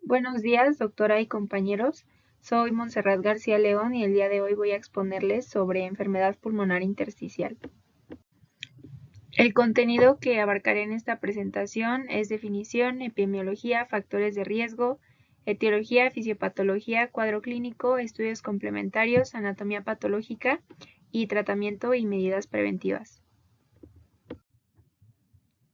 Buenos días, doctora y compañeros. Soy Montserrat García León y el día de hoy voy a exponerles sobre enfermedad pulmonar intersticial. El contenido que abarcaré en esta presentación es definición, epidemiología, factores de riesgo, etiología, fisiopatología, cuadro clínico, estudios complementarios, anatomía patológica y tratamiento y medidas preventivas.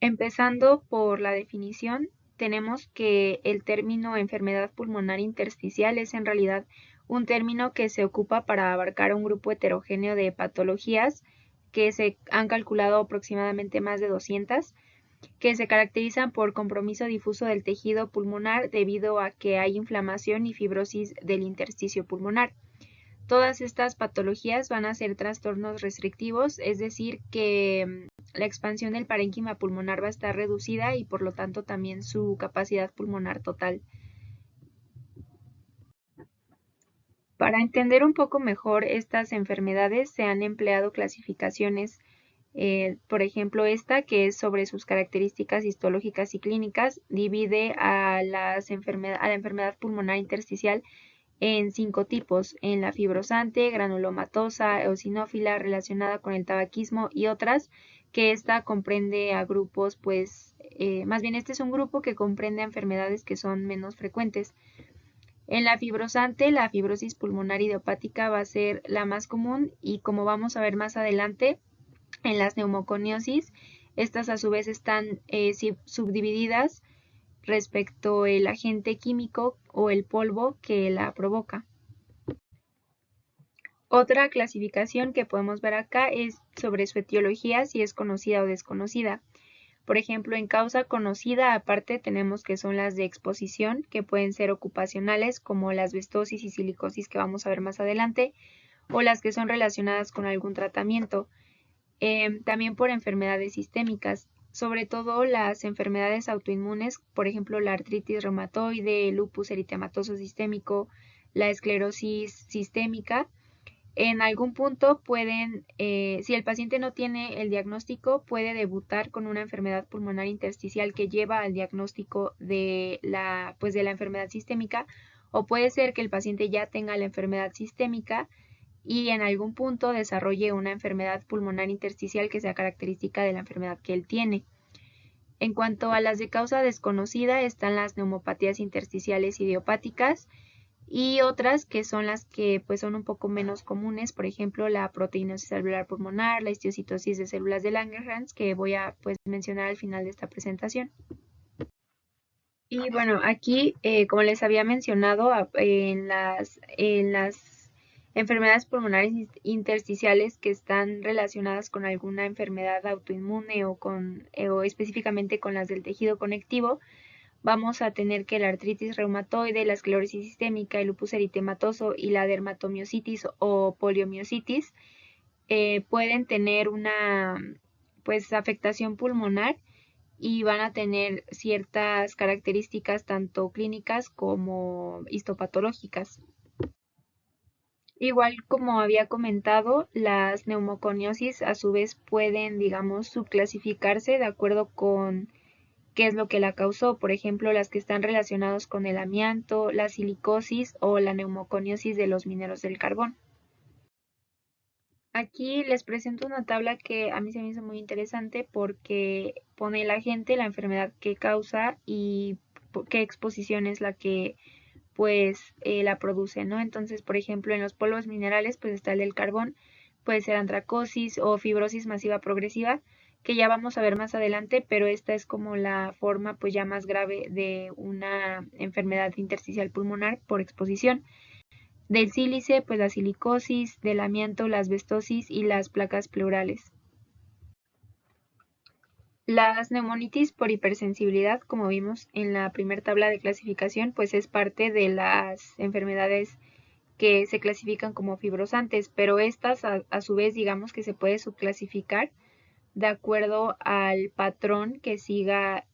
Empezando por la definición, tenemos que el término enfermedad pulmonar intersticial es en realidad un término que se ocupa para abarcar un grupo heterogéneo de patologías que se han calculado aproximadamente más de 200, que se caracterizan por compromiso difuso del tejido pulmonar debido a que hay inflamación y fibrosis del intersticio pulmonar. Todas estas patologías van a ser trastornos restrictivos, es decir, que la expansión del parénquima pulmonar va a estar reducida y por lo tanto también su capacidad pulmonar total. Para entender un poco mejor estas enfermedades se han empleado clasificaciones, por ejemplo esta que es sobre sus características histológicas y clínicas, divide a la enfermedad pulmonar intersticial en 5 tipos, en la fibrosante, granulomatosa, eosinófila, relacionada con el tabaquismo y otras, que esta comprende a grupos, más bien este es un grupo que comprende a enfermedades que son menos frecuentes. En la fibrosante, la fibrosis pulmonar idiopática va a ser la más común y como vamos a ver más adelante, en las neumoconiosis, estas a su vez están subdivididas respecto el agente químico o el polvo que la provoca. Otra clasificación que podemos ver acá es sobre su etiología, si es conocida o desconocida. Por ejemplo, en causa conocida aparte tenemos que son las de exposición, que pueden ser ocupacionales como la asbestosis y silicosis que vamos a ver más adelante, o las que son relacionadas con algún tratamiento. También por enfermedades sistémicas, sobre todo las enfermedades autoinmunes, por ejemplo la artritis reumatoide, el lupus eritematoso sistémico, la esclerosis sistémica. En algún punto si el paciente no tiene el diagnóstico, puede debutar con una enfermedad pulmonar intersticial que lleva al diagnóstico de la enfermedad sistémica, o puede ser que el paciente ya tenga la enfermedad sistémica y en algún punto desarrolle una enfermedad pulmonar intersticial que sea característica de la enfermedad que él tiene. En cuanto a las de causa desconocida, están las neumopatías intersticiales idiopáticas y otras que son las que son un poco menos comunes, por ejemplo la proteinosis alveolar pulmonar, la histiocytosis de células de Langerhans, que voy a mencionar al final de esta presentación. Y bueno, aquí, como les había mencionado, en las enfermedades pulmonares intersticiales que están relacionadas con alguna enfermedad autoinmune o específicamente con las del tejido conectivo, vamos a tener que la artritis reumatoide, la esclerosis sistémica, el lupus eritematoso y la dermatomiositis o poliomiositis pueden tener una afectación pulmonar y van a tener ciertas características tanto clínicas como histopatológicas. Igual como había comentado, las neumoconiosis a su vez pueden, digamos, subclasificarse de acuerdo con qué es lo que la causó. Por ejemplo, las que están relacionadas con el amianto, la silicosis o la neumoconiosis de los mineros del carbón. Aquí les presento una tabla que a mí se me hizo muy interesante porque pone el agente, la enfermedad que causa y qué exposición es la que la produce, ¿no? Entonces, por ejemplo, en los polvos minerales pues está el del carbón, puede ser antracosis o fibrosis masiva progresiva, que ya vamos a ver más adelante, pero esta es como la forma pues ya más grave de una enfermedad intersticial pulmonar por exposición. Del sílice, pues la silicosis, del amianto, la asbestosis y las placas pleurales. Las neumonitis por hipersensibilidad, como vimos en la primera tabla de clasificación, pues es parte de las enfermedades que se clasifican como fibrosantes, pero estas a su vez digamos que se puede subclasificar de acuerdo al patrón que siga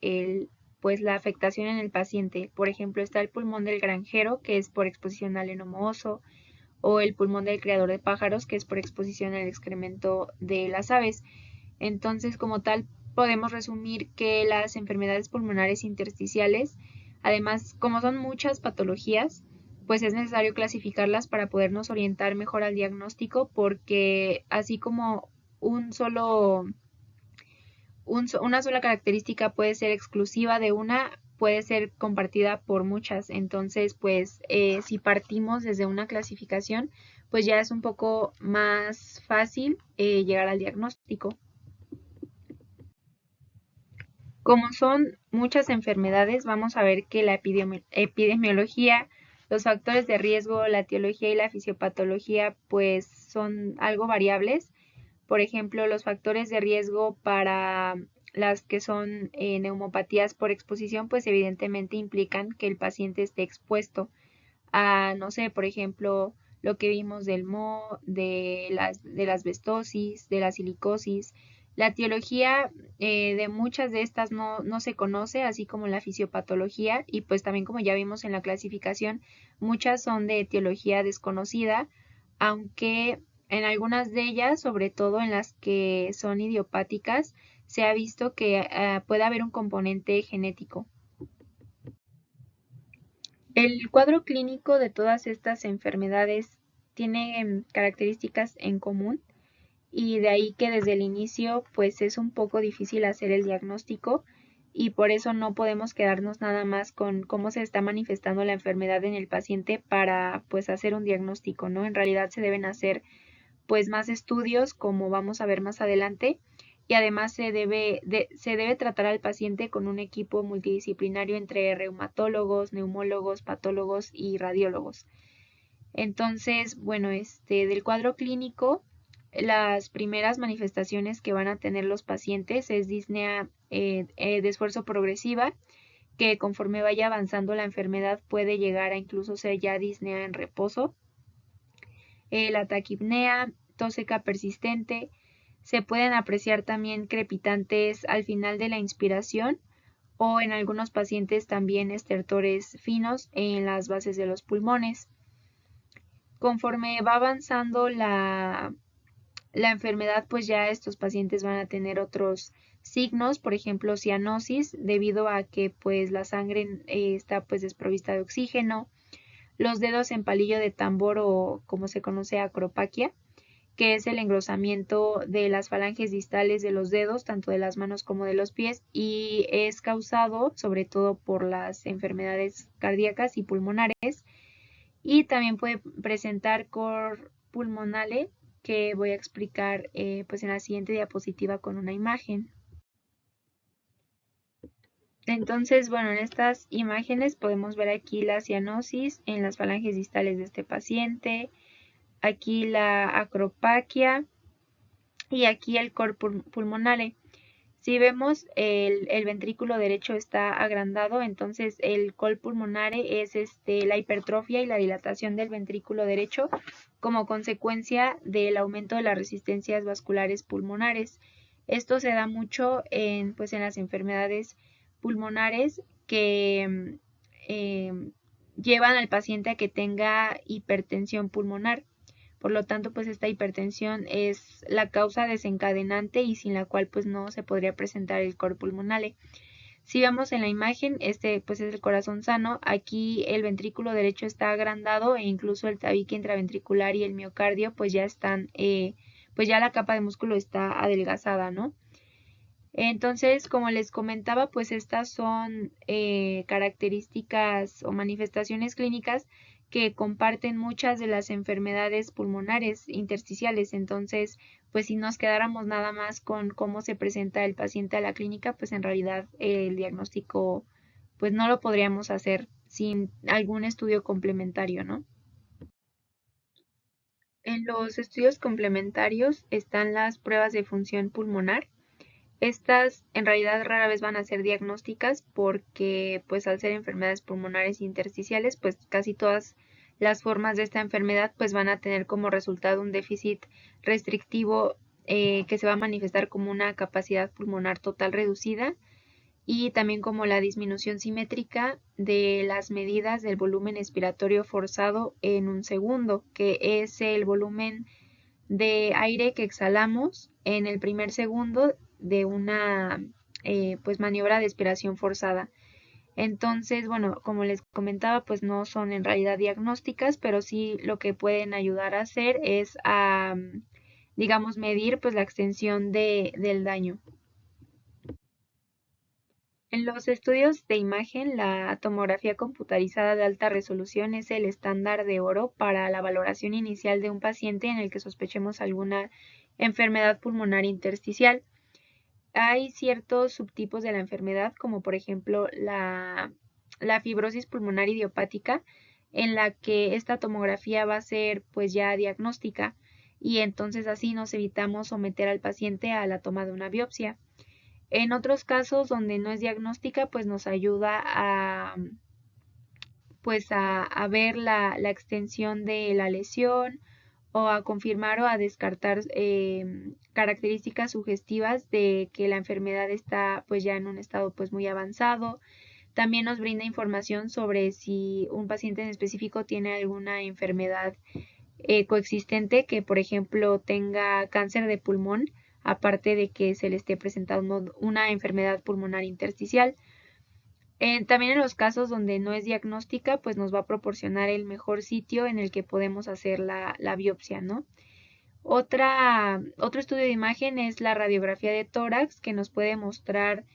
la afectación en el paciente. Por ejemplo, está el pulmón del granjero, que es por exposición al heno mohoso, o el pulmón del criador de pájaros, que es por exposición al excremento de las aves. Entonces, como tal, podemos resumir que las enfermedades pulmonares intersticiales Además, como son muchas patologías, pues es necesario clasificarlas para podernos orientar mejor al diagnóstico, porque así como un solo, una sola característica puede ser exclusiva de una, puede ser compartida por muchas. Entonces, pues si partimos desde una clasificación, pues ya es un poco más fácil llegar al diagnóstico. Como son muchas enfermedades, vamos a ver que la epidemiología, los factores de riesgo, la etiología y la fisiopatología, pues son algo variables. Por ejemplo, los factores de riesgo para las que son neumopatías por exposición, pues evidentemente implican que el paciente esté expuesto a, no sé, por ejemplo, lo que vimos del moho, de la asbestosis, de la silicosis. La etiología de muchas de estas no se conoce, así como la fisiopatología, y pues también como ya vimos en la clasificación, muchas son de etiología desconocida, aunque en algunas de ellas, sobre todo en las que son idiopáticas, se ha visto que puede haber un componente genético. El cuadro clínico de todas estas enfermedades tiene características en común y de ahí que desde el inicio pues es un poco difícil hacer el diagnóstico y por eso no podemos quedarnos nada más con cómo se está manifestando la enfermedad en el paciente para pues hacer un diagnóstico, ¿no? En realidad se deben hacer pues más estudios, como vamos a ver más adelante, y además se debe tratar al paciente con un equipo multidisciplinario entre reumatólogos, neumólogos, patólogos y radiólogos. Entonces, bueno, del cuadro clínico, las primeras manifestaciones que van a tener los pacientes es disnea de esfuerzo progresiva, que conforme vaya avanzando la enfermedad puede llegar a incluso ser ya disnea en reposo. La taquipnea, tos seca persistente. Se pueden apreciar también crepitantes al final de la inspiración o en algunos pacientes también estertores finos en las bases de los pulmones. Conforme va avanzando la enfermedad, pues ya estos pacientes van a tener otros signos, por ejemplo, cianosis, debido a que pues la sangre está pues desprovista de oxígeno, los dedos en palillo de tambor o como se conoce acropaquia, que es el engrosamiento de las falanges distales de los dedos, tanto de las manos como de los pies, y es causado sobre todo por las enfermedades cardíacas y pulmonares, y también puede presentar cor pulmonale, que voy a explicar pues en la siguiente diapositiva con una imagen. Entonces, bueno, en estas imágenes podemos ver aquí la cianosis en las falanges distales de este paciente, aquí la acropaquia y aquí el cor pulmonale. Si vemos el ventrículo derecho está agrandado, entonces el cor pulmonare es la hipertrofia y la dilatación del ventrículo derecho como consecuencia del aumento de las resistencias vasculares pulmonares. Esto se da mucho pues en las enfermedades pulmonares que llevan al paciente a que tenga hipertensión pulmonar. Por lo tanto, pues esta hipertensión es la causa desencadenante y sin la cual pues no se podría presentar el cor pulmonale. Si vemos en la imagen, pues es el corazón sano. Aquí el ventrículo derecho está agrandado e incluso el tabique intraventricular y el miocardio pues ya están, pues ya la capa de músculo está adelgazada, ¿no? Entonces, como les comentaba, pues estas son características o manifestaciones clínicas que comparten muchas de las enfermedades pulmonares intersticiales. Entonces, pues si nos quedáramos nada más con cómo se presenta el paciente a la clínica, pues en realidad el diagnóstico pues no lo podríamos hacer sin algún estudio complementario, ¿no? En los estudios complementarios están las pruebas de función pulmonar. Estas en realidad rara vez van a ser diagnósticas porque pues al ser enfermedades pulmonares intersticiales pues casi todas las formas de esta enfermedad pues van a tener como resultado un déficit restrictivo que se va a manifestar como una capacidad pulmonar total reducida y también como la disminución simétrica de las medidas del volumen expiratorio forzado en un segundo, que es el volumen de aire que exhalamos en el primer segundo de una pues maniobra de expiración forzada. Entonces, bueno, como les comentaba, pues no son en realidad diagnósticas, pero sí lo que pueden ayudar a hacer es a, digamos, medir pues la extensión del daño. En los estudios de imagen, la tomografía computarizada de alta resolución es el estándar de oro para la valoración inicial de un paciente en el que sospechemos alguna enfermedad pulmonar intersticial. Hay ciertos subtipos de la enfermedad, como por ejemplo la fibrosis pulmonar idiopática, en la que esta tomografía va a ser pues ya diagnóstica y entonces así nos evitamos someter al paciente a la toma de una biopsia. En otros casos donde no es diagnóstica, pues nos ayuda a ver la extensión de la lesión o a confirmar o a descartar características sugestivas de que la enfermedad está pues ya en un estado pues muy avanzado. También nos brinda información sobre si un paciente en específico tiene alguna enfermedad coexistente que, por ejemplo, tenga cáncer de pulmón, aparte de que se le esté presentando una enfermedad pulmonar intersticial. También en los casos donde no es diagnóstica, pues nos va a proporcionar el mejor sitio en el que podemos hacer la biopsia, ¿no? Otro estudio de imagen es la radiografía de tórax, que nos puede mostrar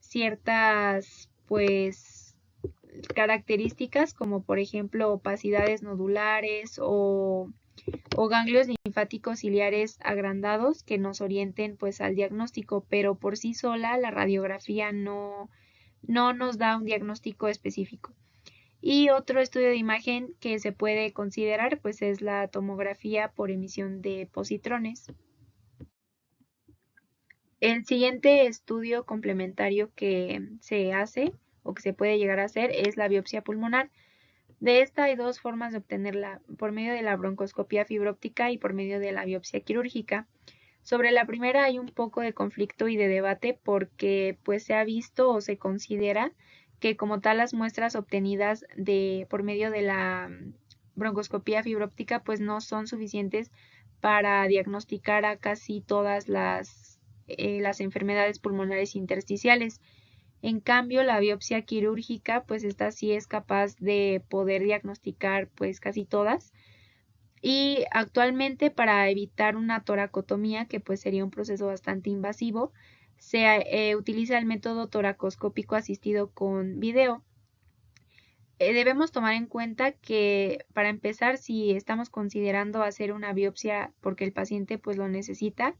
ciertas, pues, características como por ejemplo opacidades nodulares o ganglios linfáticos ciliares agrandados que nos orienten pues al diagnóstico, pero por sí sola la radiografía no nos da un diagnóstico específico. Y otro estudio de imagen que se puede considerar pues es la tomografía por emisión de positrones. El siguiente estudio complementario que se hace o que se puede llegar a hacer es la biopsia pulmonar. De esta hay dos formas de obtenerla, por medio de la broncoscopía fibróptica y por medio de la biopsia quirúrgica. Sobre la primera hay un poco de conflicto y de debate porque pues se ha visto o se considera que como tal las muestras obtenidas por medio de la broncoscopía fibróptica pues no son suficientes para diagnosticar a casi todas las enfermedades pulmonares intersticiales. En cambio, la biopsia quirúrgica, pues esta sí es capaz de poder diagnosticar pues casi todas. Y actualmente para evitar una toracotomía, que pues sería un proceso bastante invasivo, se utiliza el método toracoscópico asistido con video. Debemos tomar en cuenta que para empezar, si estamos considerando hacer una biopsia porque el paciente pues lo necesita,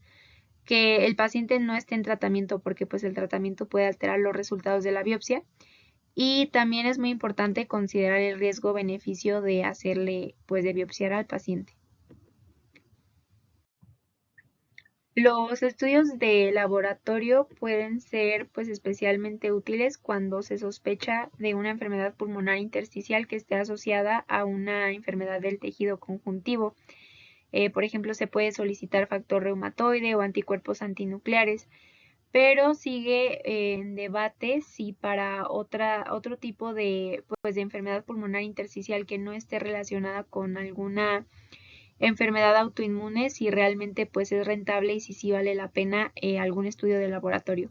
que el paciente no esté en tratamiento porque pues el tratamiento puede alterar los resultados de la biopsia. Y también es muy importante considerar el riesgo-beneficio de hacerle pues de biopsiar al paciente. Los estudios de laboratorio pueden ser pues especialmente útiles cuando se sospecha de una enfermedad pulmonar intersticial que esté asociada a una enfermedad del tejido conjuntivo. Por ejemplo, se puede solicitar factor reumatoide o anticuerpos antinucleares, pero sigue en debate si para otro tipo de enfermedad pulmonar intersticial que no esté relacionada con alguna enfermedad autoinmune, si realmente pues es rentable y si sí vale la pena algún estudio de laboratorio.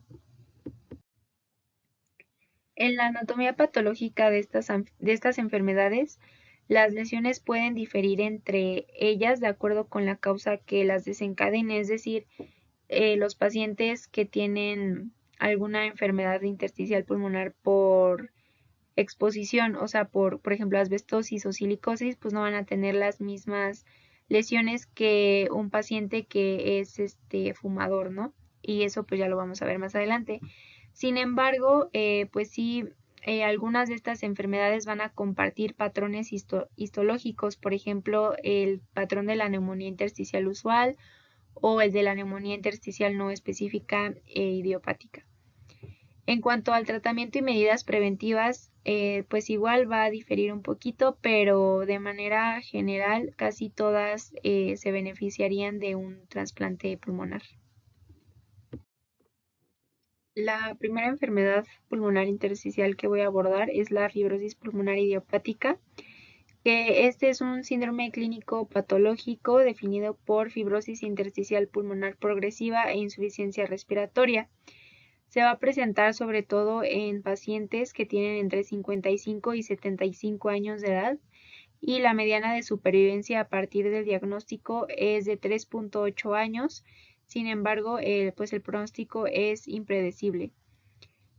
En la anatomía patológica de estas enfermedades, las lesiones pueden diferir entre ellas de acuerdo con la causa que las desencadene, es decir, los pacientes que tienen alguna enfermedad intersticial pulmonar por exposición, o sea, por ejemplo, asbestosis o silicosis, pues no van a tener las mismas lesiones que un paciente que es fumador, ¿no? Y eso pues ya lo vamos a ver más adelante. Sin embargo, pues sí, algunas de estas enfermedades van a compartir patrones histológicos, por ejemplo, el patrón de la neumonía intersticial usual o el de la neumonía intersticial no específica e idiopática. En cuanto al tratamiento y medidas preventivas, pues igual va a diferir un poquito, pero de manera general casi todas se beneficiarían de un trasplante pulmonar. La primera enfermedad pulmonar intersticial que voy a abordar es la fibrosis pulmonar idiopática, que este es un síndrome clínico patológico definido por fibrosis intersticial pulmonar progresiva e insuficiencia respiratoria. Se va a presentar sobre todo en pacientes que tienen entre 55 y 75 años de edad y la mediana de supervivencia a partir del diagnóstico es de 3.8 años. Sin embargo, pues el pronóstico es impredecible.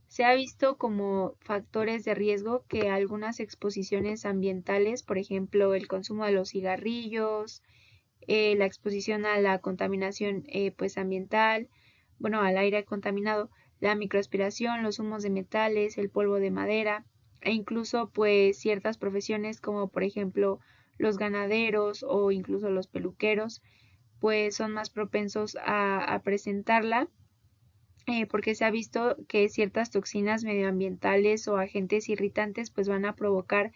Se ha visto como factores de riesgo que algunas exposiciones ambientales, por ejemplo, el consumo de los cigarrillos, la exposición a la contaminación pues ambiental, bueno, al aire contaminado, la microaspiración, los humos de metales, el polvo de madera e incluso pues ciertas profesiones como por ejemplo los ganaderos o incluso los peluqueros pues son más propensos a presentarla porque se ha visto que ciertas toxinas medioambientales o agentes irritantes pues van a provocar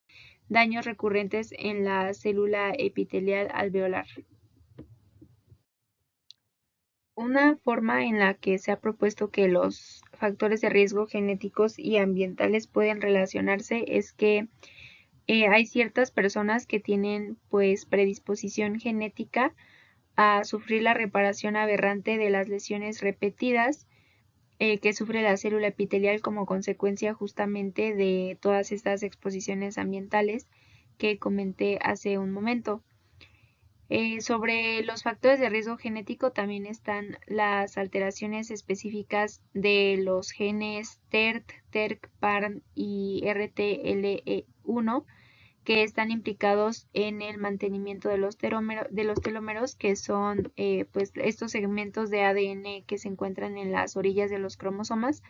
daños recurrentes en la célula epitelial alveolar. Una forma en la que se ha propuesto que los factores de riesgo genéticos y ambientales pueden relacionarse es que hay ciertas personas que tienen pues predisposición genética a sufrir la reparación aberrante de las lesiones repetidas que sufre la célula epitelial como consecuencia justamente de todas estas exposiciones ambientales que comenté hace un momento. Sobre los factores de riesgo genético también están las alteraciones específicas de los genes TERT, TERC, PARN y RTLE1 que están implicados en el mantenimiento de los telómeros que son pues estos segmentos de ADN que se encuentran en las orillas de los cromosomas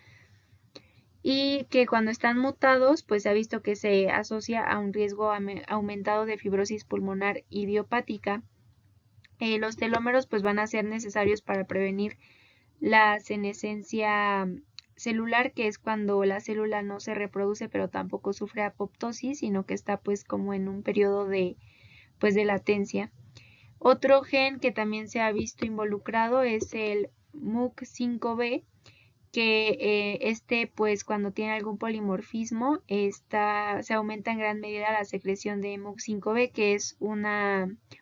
y que cuando están mutados pues se ha visto que se asocia a un riesgo aumentado de fibrosis pulmonar idiopática. Los telómeros pues van a ser necesarios para prevenir la senescencia celular, que es cuando la célula no se reproduce pero tampoco sufre apoptosis, sino que está pues como en un periodo de pues de latencia. Otro gen que también se ha visto involucrado es el MUC5B, que pues cuando tiene algún polimorfismo se aumenta en gran medida la secreción de MUC5B, que es un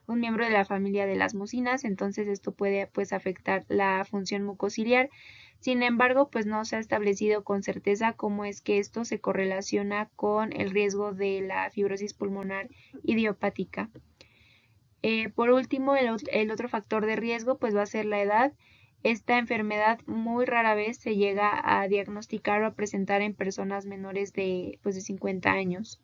miembro de la familia de las mucinas, entonces esto puede pues afectar la función mucociliar. Sin embargo, pues no se ha establecido con certeza cómo es que esto se correlaciona con el riesgo de la fibrosis pulmonar idiopática. Por último, el otro factor de riesgo pues va a ser la edad. Esta enfermedad muy rara vez se llega a diagnosticar o a presentar en personas menores de 50 años.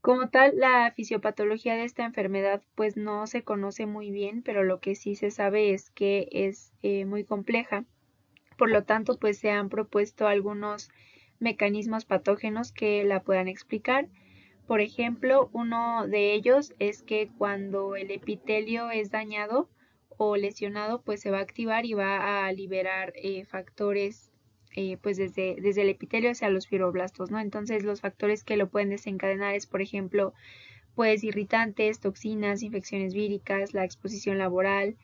Como tal, la fisiopatología de esta enfermedad pues no se conoce muy bien, pero lo que sí se sabe es que es muy compleja. Por lo tanto, pues se han propuesto algunos mecanismos patógenos que la puedan explicar. Por ejemplo, uno de ellos es que cuando el epitelio es dañado o lesionado, pues se va a activar y va a liberar factores pues desde el epitelio hacia los fibroblastos, ¿no? Entonces los factores que lo pueden desencadenar es, por ejemplo, pues irritantes, toxinas, infecciones víricas, la exposición laboral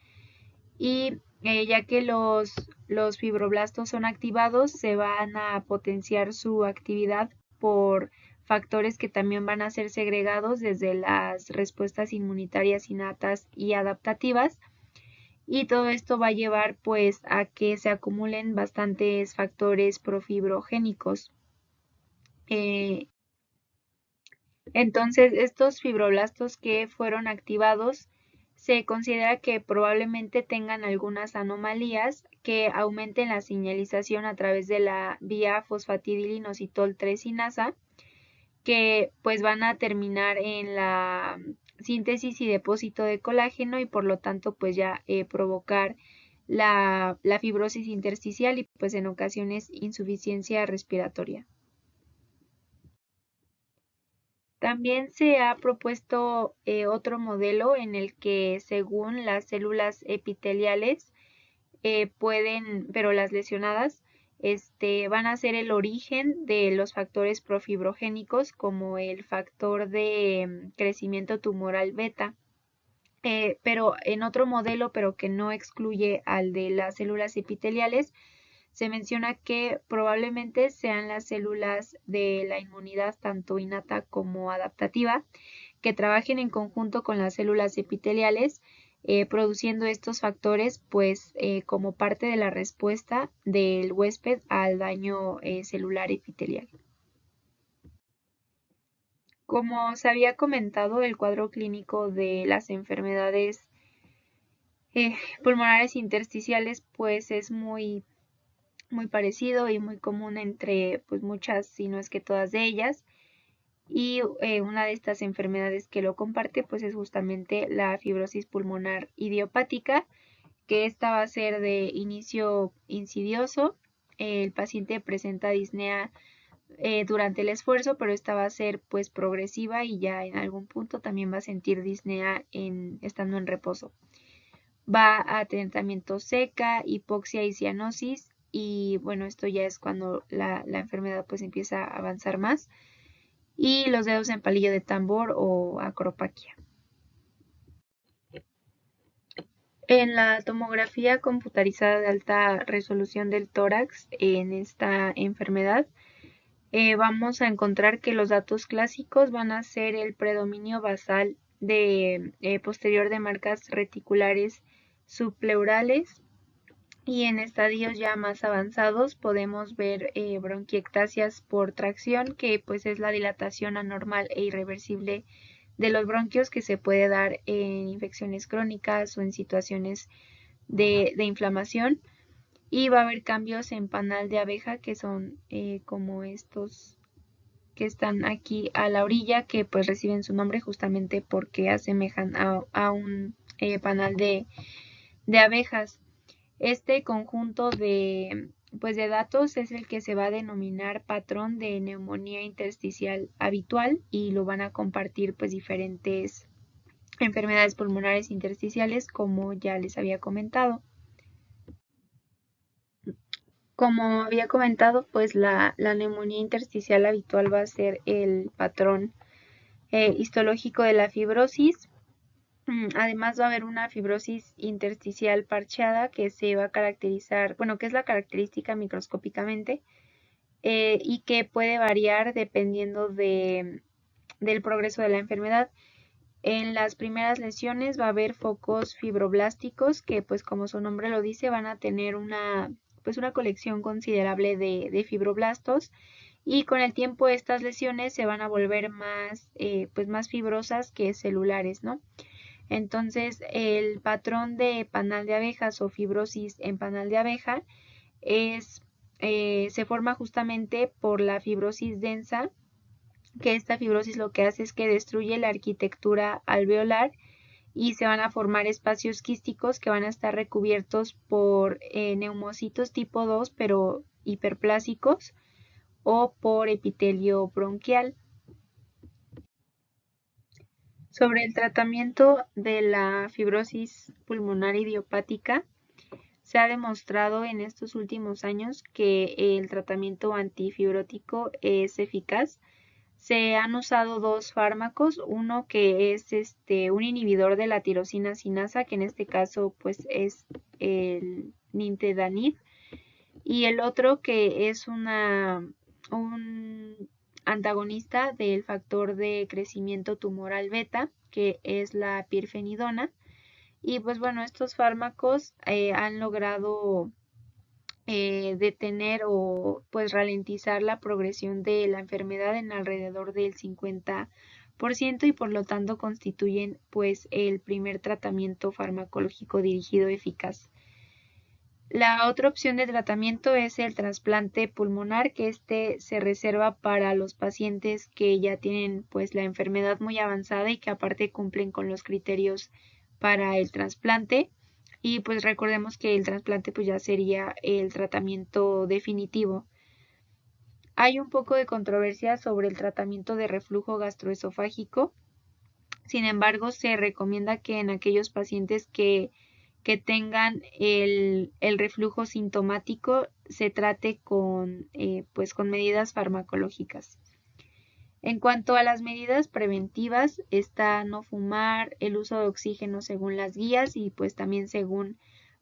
y ya que los fibroblastos son activados, se van a potenciar su actividad por factores que también van a ser segregados desde las respuestas inmunitarias innatas y adaptativas. Y todo esto va a llevar pues a que se acumulen bastantes factores profibrogénicos. Entonces, estos fibroblastos que fueron activados se considera que probablemente tengan algunas anomalías que aumenten la señalización a través de la vía fosfatidilinositol 3 sinasa, que pues van a terminar en la síntesis y depósito de colágeno y por lo tanto pues ya provocar la fibrosis intersticial y pues en ocasiones insuficiencia respiratoria. También se ha propuesto otro modelo en el que según las células epiteliales pero las lesionadas, van a ser el origen de los factores profibrogénicos como el factor de crecimiento tumoral beta. Pero en otro modelo, pero que no excluye al de las células epiteliales, se menciona que probablemente sean las células de la inmunidad tanto innata como adaptativa que trabajen en conjunto con las células epiteliales produciendo estos factores pues como parte de la respuesta del huésped al daño celular epitelial. Como se había comentado, el cuadro clínico de las enfermedades pulmonares intersticiales pues es muy parecido y muy común entre pues muchas, si no es que todas de ellas. Y una de estas enfermedades que lo comparte pues es justamente la fibrosis pulmonar idiopática, que esta va a ser de inicio insidioso. El paciente presenta disnea durante el esfuerzo, pero esta va a ser pues progresiva y ya en algún punto también va a sentir disnea estando en reposo. Va a tener también tos seca, hipoxia y cianosis, y bueno, esto ya es cuando la enfermedad pues empieza a avanzar más, y los dedos en palillo de tambor o acropaquia. En la tomografía computarizada de alta resolución del tórax en esta enfermedad, vamos a encontrar que los datos clásicos van a ser el predominio basal de posterior de marcas reticulares subpleurales, y en estadios ya más avanzados podemos ver bronquiectasias por tracción, que pues es la dilatación anormal e irreversible de los bronquios que se puede dar en infecciones crónicas o en situaciones de inflamación. Y va a haber cambios en panal de abeja, que son como estos que están aquí a la orilla, que pues reciben su nombre justamente porque asemejan a un panal de abejas. Este conjunto pues de datos es el que se va a denominar patrón de neumonía intersticial habitual, y lo van a compartir pues diferentes enfermedades pulmonares intersticiales, como ya les había comentado. Como había comentado, pues la neumonía intersticial habitual va a ser el patrón histológico de la fibrosis. Además va a haber una fibrosis intersticial parcheada que se va a caracterizar, bueno, que es la característica microscópicamente, y que puede variar dependiendo del progreso de la enfermedad. En las primeras lesiones va a haber focos fibroblásticos que, pues como su nombre lo dice, van a tener una colección considerable de fibroblastos, y con el tiempo estas lesiones se van a volver más fibrosas que celulares, ¿no? Entonces, el patrón de panal de abejas o fibrosis en panal de abeja se forma justamente por la fibrosis densa, que esta fibrosis lo que hace es que destruye la arquitectura alveolar y se van a formar espacios quísticos que van a estar recubiertos por neumocitos tipo 2, pero hiperplásicos, o por epitelio bronquial. Sobre el tratamiento de la fibrosis pulmonar idiopática, se ha demostrado en estos últimos años que el tratamiento antifibrótico es eficaz. Se han usado dos fármacos, uno que es un inhibidor de la tirosina sinasa, que en este caso pues es el nintedanib, y el otro que es un antagonista del factor de crecimiento tumoral beta, que es la pirfenidona. Y pues bueno, estos fármacos han logrado detener o pues ralentizar la progresión de la enfermedad en alrededor del 50%, y por lo tanto constituyen pues el primer tratamiento farmacológico dirigido eficaz. La otra opción de tratamiento es el trasplante pulmonar, que se reserva para los pacientes que ya tienen pues la enfermedad muy avanzada y que aparte cumplen con los criterios para el trasplante. Y pues recordemos que el trasplante pues ya sería el tratamiento definitivo. Hay un poco de controversia sobre el tratamiento de reflujo gastroesofágico. Sin embargo, se recomienda que en aquellos pacientes que tengan el reflujo sintomático se trate con medidas farmacológicas. En cuanto a las medidas preventivas, está no fumar, el uso de oxígeno según las guías y pues también según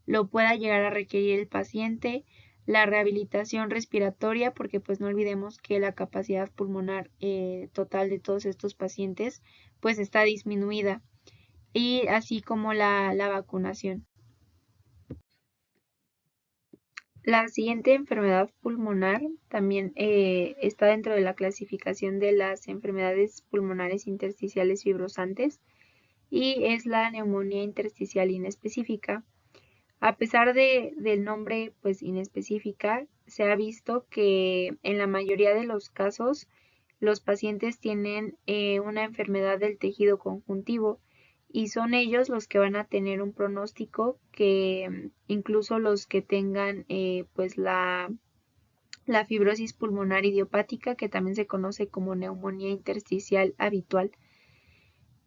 lo pueda llegar a requerir el paciente, la rehabilitación respiratoria, porque pues no olvidemos que la capacidad pulmonar total de todos estos pacientes pues está disminuida. y así como la vacunación. La siguiente enfermedad pulmonar también está dentro de la clasificación de las enfermedades pulmonares intersticiales fibrosantes y es la neumonía intersticial inespecífica. A pesar del nombre pues inespecífica, se ha visto que en la mayoría de los casos los pacientes tienen una enfermedad del tejido conjuntivo y son ellos los que van a tener un pronóstico que incluso los que tengan pues la fibrosis pulmonar idiopática, que también se conoce como neumonía intersticial habitual.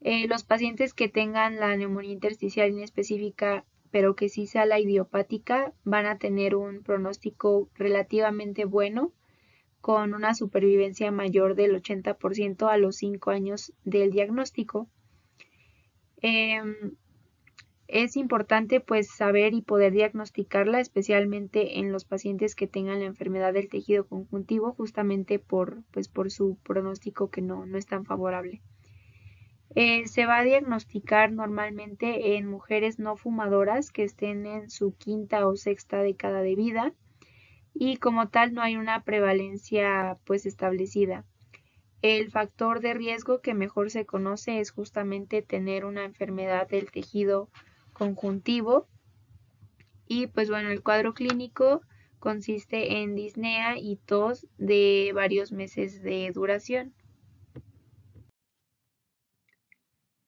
Los pacientes que tengan la neumonía intersticial inespecífica, pero que sí sea la idiopática, van a tener un pronóstico relativamente bueno, con una supervivencia mayor del 80% a los 5 años del diagnóstico. Es importante pues saber y poder diagnosticarla, especialmente en los pacientes que tengan la enfermedad del tejido conjuntivo, justamente por su pronóstico que no es tan favorable. Se va a diagnosticar normalmente en mujeres no fumadoras que estén en su quinta o sexta década de vida y como tal no hay una prevalencia pues establecida. El factor de riesgo que mejor se conoce es justamente tener una enfermedad del tejido conjuntivo y pues bueno, el cuadro clínico consiste en disnea y tos de varios meses de duración.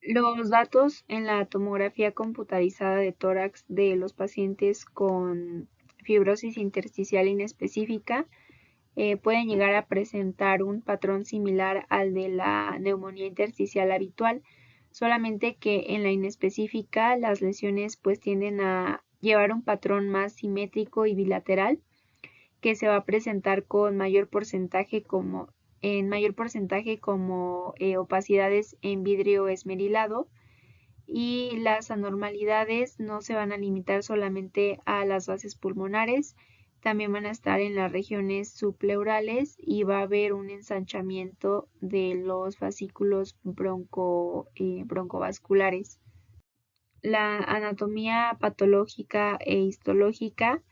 Los datos en la tomografía computarizada de tórax de los pacientes con fibrosis intersticial inespecífica pueden llegar a presentar un patrón similar al de la neumonía intersticial habitual, solamente que en la inespecífica las lesiones pues tienden a llevar un patrón más simétrico y bilateral que se va a presentar con mayor porcentaje como opacidades en vidrio esmerilado, y las anormalidades no se van a limitar solamente a las bases pulmonares, también van a estar en las regiones subpleurales y va a haber un ensanchamiento de los fascículos broncovasculares. La anatomía patológica e histológica,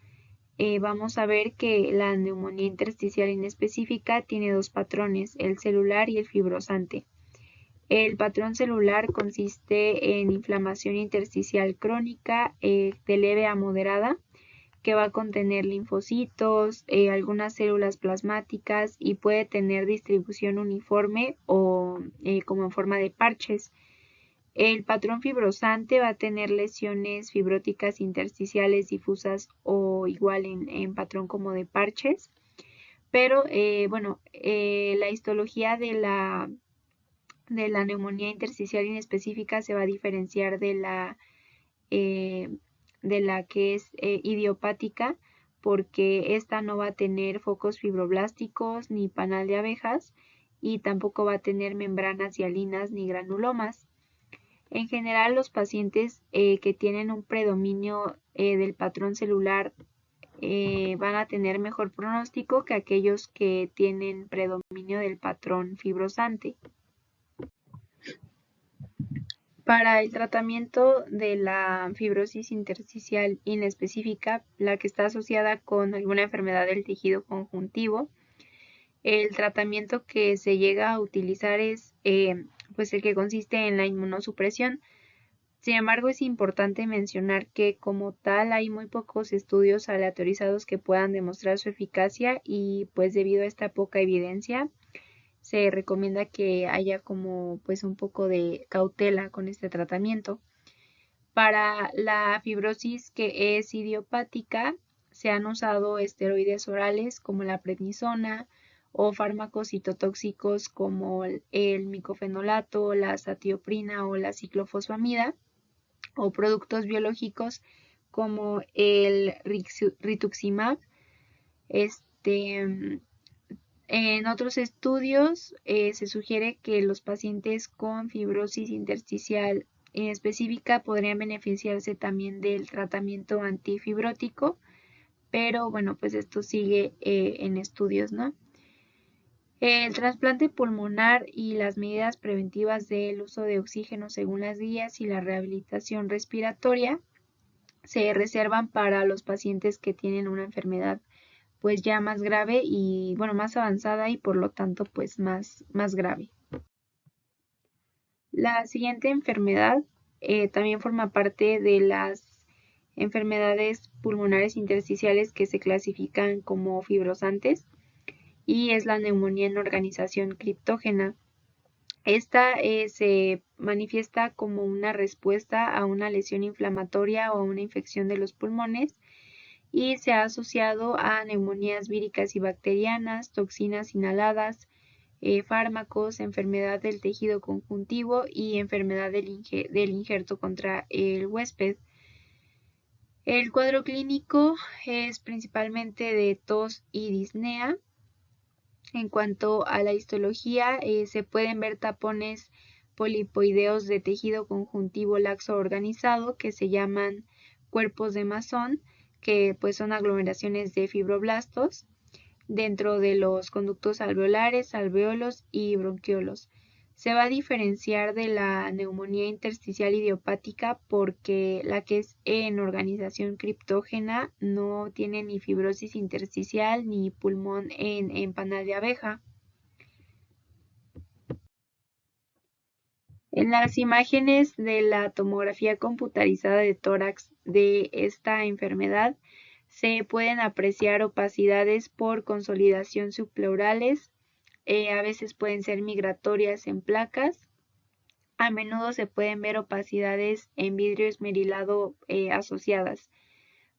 vamos a ver que la neumonía intersticial inespecífica tiene dos patrones, el celular y el fibrosante. El patrón celular consiste en inflamación intersticial crónica de leve a moderada, que va a contener linfocitos, algunas células plasmáticas y puede tener distribución uniforme o como en forma de parches. El patrón fibrosante va a tener lesiones fibróticas intersticiales difusas o igual en patrón como de parches, pero la histología de la neumonía intersticial inespecífica se va a diferenciar eh, de la que es idiopática, porque esta no va a tener focos fibroblásticos ni panal de abejas y tampoco va a tener membranas hialinas ni granulomas. En general, los pacientes que tienen un predominio del patrón celular van a tener mejor pronóstico que aquellos que tienen predominio del patrón fibrosante. Para el tratamiento de la fibrosis intersticial inespecífica, la que está asociada con alguna enfermedad del tejido conjuntivo, el tratamiento que se llega a utilizar es pues el que consiste en la inmunosupresión. Sin embargo, es importante mencionar que como tal hay muy pocos estudios aleatorizados que puedan demostrar su eficacia y pues debido a esta poca evidencia se recomienda que haya como pues un poco de cautela con este tratamiento. Para la fibrosis que es idiopática, se han usado esteroides orales como la prednisona o fármacos citotóxicos como el micofenolato, la azatioprina o la ciclofosfamida, o productos biológicos como el rituximab. En otros estudios se sugiere que los pacientes con fibrosis intersticial inespecífica podrían beneficiarse también del tratamiento antifibrótico, pero bueno, pues esto sigue en estudios, ¿no? El trasplante pulmonar y las medidas preventivas del uso de oxígeno según las guías y la rehabilitación respiratoria se reservan para los pacientes que tienen una enfermedad pues ya más grave y bueno, más avanzada y por lo tanto pues más grave. La siguiente enfermedad también forma parte de las enfermedades pulmonares intersticiales que se clasifican como fibrosantes y es la neumonía en organización criptógena. Esta se manifiesta como una respuesta a una lesión inflamatoria o a una infección de los pulmones y se ha asociado a neumonías víricas y bacterianas, toxinas inhaladas, fármacos, enfermedad del tejido conjuntivo y enfermedad del injerto contra el huésped. El cuadro clínico es principalmente de tos y disnea. En cuanto a la histología, se pueden ver tapones polipoideos de tejido conjuntivo laxo organizado que se llaman cuerpos de Masson, que pues son aglomeraciones de fibroblastos dentro de los conductos alveolares, alvéolos y bronquiolos. Se va a diferenciar de la neumonía intersticial idiopática porque la que es en organización criptógena no tiene ni fibrosis intersticial ni pulmón en panal de abeja. En las imágenes de la tomografía computarizada de tórax de esta enfermedad se pueden apreciar opacidades por consolidación subpleurales, a veces pueden ser migratorias en placas. A menudo se pueden ver opacidades en vidrio esmerilado asociadas.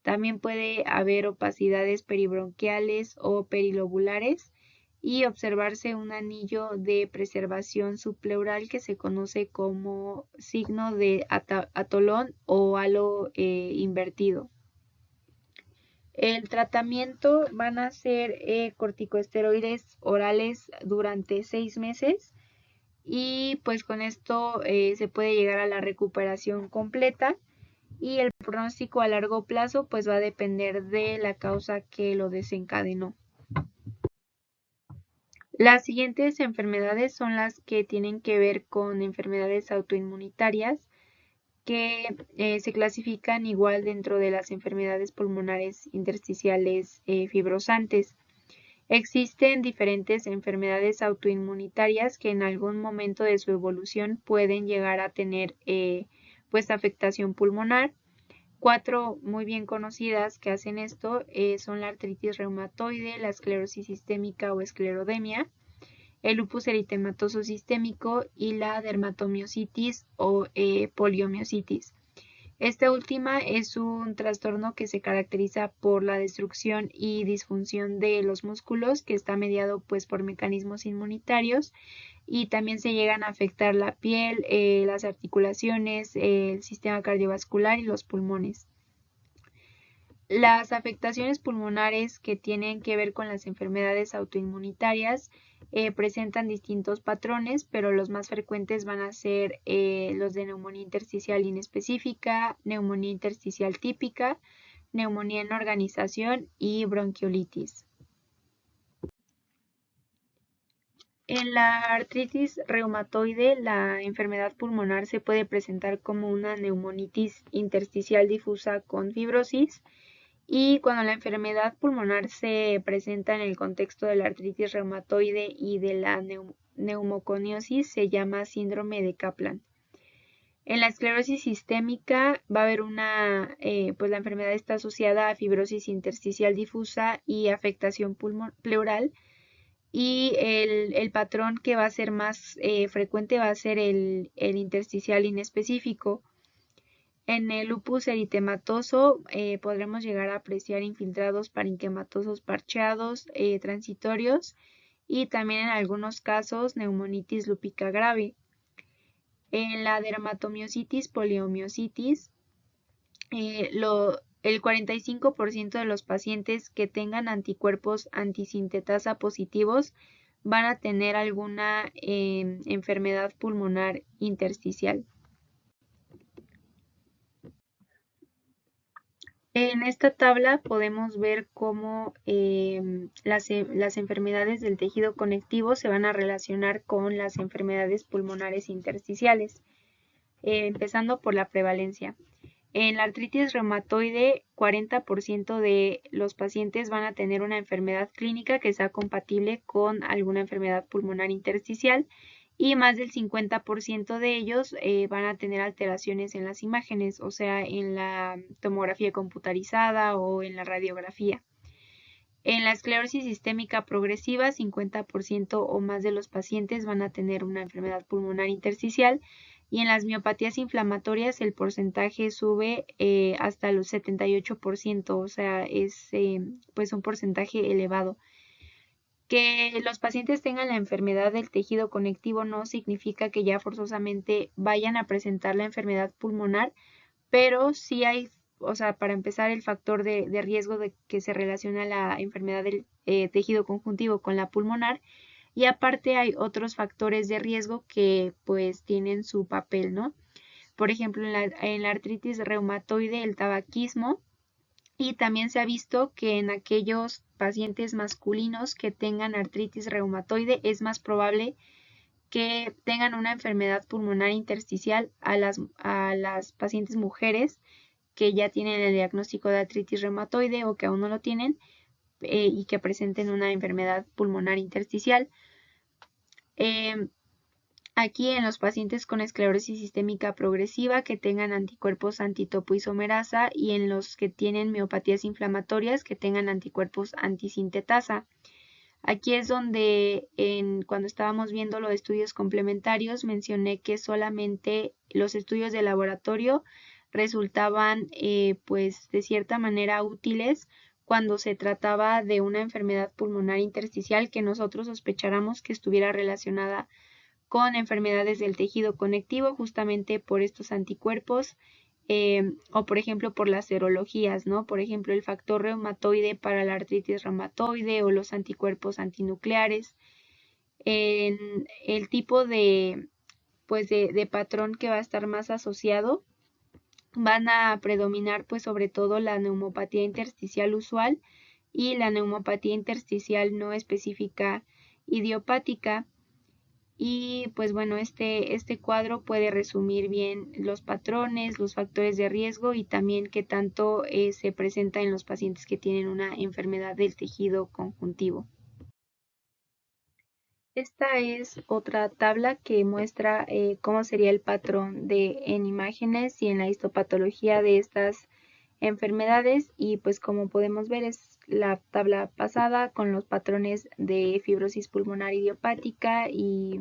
También puede haber opacidades peribronquiales o perilobulares y observarse un anillo de preservación subpleural que se conoce como signo de atolón o halo invertido. El tratamiento van a ser corticosteroides orales durante 6 meses y pues con esto se puede llegar a la recuperación completa y el pronóstico a largo plazo pues va a depender de la causa que lo desencadenó. Las siguientes enfermedades son las que tienen que ver con enfermedades autoinmunitarias que se clasifican igual dentro de las enfermedades pulmonares intersticiales fibrosantes. Existen diferentes enfermedades autoinmunitarias que en algún momento de su evolución pueden llegar a tener pues afectación pulmonar. 4 muy bien conocidas que hacen esto son la artritis reumatoide, la esclerosis sistémica o esclerodemia, el lupus eritematoso sistémico y la dermatomiositis o poliomiositis. Esta última es un trastorno que se caracteriza por la destrucción y disfunción de los músculos, que está mediado pues por mecanismos inmunitarios y también se llegan a afectar la piel, las articulaciones, el sistema cardiovascular y los pulmones. Las afectaciones pulmonares que tienen que ver con las enfermedades autoinmunitarias presentan distintos patrones, pero los más frecuentes van a ser los de neumonía intersticial inespecífica, neumonía intersticial típica, neumonía en organización y bronquiolitis. En la artritis reumatoide, la enfermedad pulmonar se puede presentar como una neumonitis intersticial difusa con fibrosis. Y cuando la enfermedad pulmonar se presenta en el contexto de la artritis reumatoide y de la neumoconiosis, se llama síndrome de Kaplan. En la esclerosis sistémica va a haber pues la enfermedad está asociada a fibrosis intersticial difusa y afectación pleural. Y el patrón que va a ser más frecuente va a ser el intersticial inespecífico. En el lupus eritematoso podremos llegar a apreciar infiltrados parenquimatosos parcheados transitorios y también en algunos casos neumonitis lúpica grave. En la dermatomiositis poliomiositis, el 45% de los pacientes que tengan anticuerpos antisintetasa positivos van a tener alguna enfermedad pulmonar intersticial. En esta tabla podemos ver cómo las enfermedades del tejido conectivo se van a relacionar con las enfermedades pulmonares intersticiales, empezando por la prevalencia. En la artritis reumatoide, 40% de los pacientes van a tener una enfermedad clínica que sea compatible con alguna enfermedad pulmonar intersticial y más del 50% de ellos van a tener alteraciones en las imágenes, o sea, en la tomografía computarizada o en la radiografía. En la esclerosis sistémica progresiva, 50% o más de los pacientes van a tener una enfermedad pulmonar intersticial y en las miopatías inflamatorias el porcentaje sube hasta los 78%, o sea, es pues un porcentaje elevado. Que los pacientes tengan la enfermedad del tejido conectivo no significa que ya forzosamente vayan a presentar la enfermedad pulmonar, pero sí hay, o sea, para empezar, el factor de riesgo de que se relaciona la enfermedad del tejido conjuntivo con la pulmonar, y aparte hay otros factores de riesgo que pues tienen su papel, ¿no? Por ejemplo, en la artritis reumatoide, el tabaquismo, y también se ha visto que en aquellos pacientes masculinos que tengan artritis reumatoide es más probable que tengan una enfermedad pulmonar intersticial a las pacientes mujeres que ya tienen el diagnóstico de artritis reumatoide o que aún no lo tienen y que presenten una enfermedad pulmonar intersticial. Aquí en los pacientes con esclerosis sistémica progresiva que tengan anticuerpos antitopoisomerasa y en los que tienen miopatías inflamatorias que tengan anticuerpos antisintetasa. Aquí es donde cuando estábamos viendo los estudios complementarios mencioné que solamente los estudios de laboratorio resultaban pues de cierta manera útiles cuando se trataba de una enfermedad pulmonar intersticial que nosotros sospecháramos que estuviera relacionada con enfermedades del tejido conectivo justamente por estos anticuerpos o por ejemplo por las serologías, ¿no? Por ejemplo el factor reumatoide para la artritis reumatoide o los anticuerpos antinucleares. En el tipo pues de patrón que va a estar más asociado van a predominar pues sobre todo la neumopatía intersticial usual y la neumopatía intersticial no específica idiopática. Y pues bueno, este cuadro puede resumir bien los patrones, los factores de riesgo y también qué tanto se presenta en los pacientes que tienen una enfermedad del tejido conjuntivo. Esta es otra tabla que muestra cómo sería el patrón en imágenes y en la histopatología de estas enfermedades y pues como podemos ver es la tabla pasada con los patrones de fibrosis pulmonar idiopática y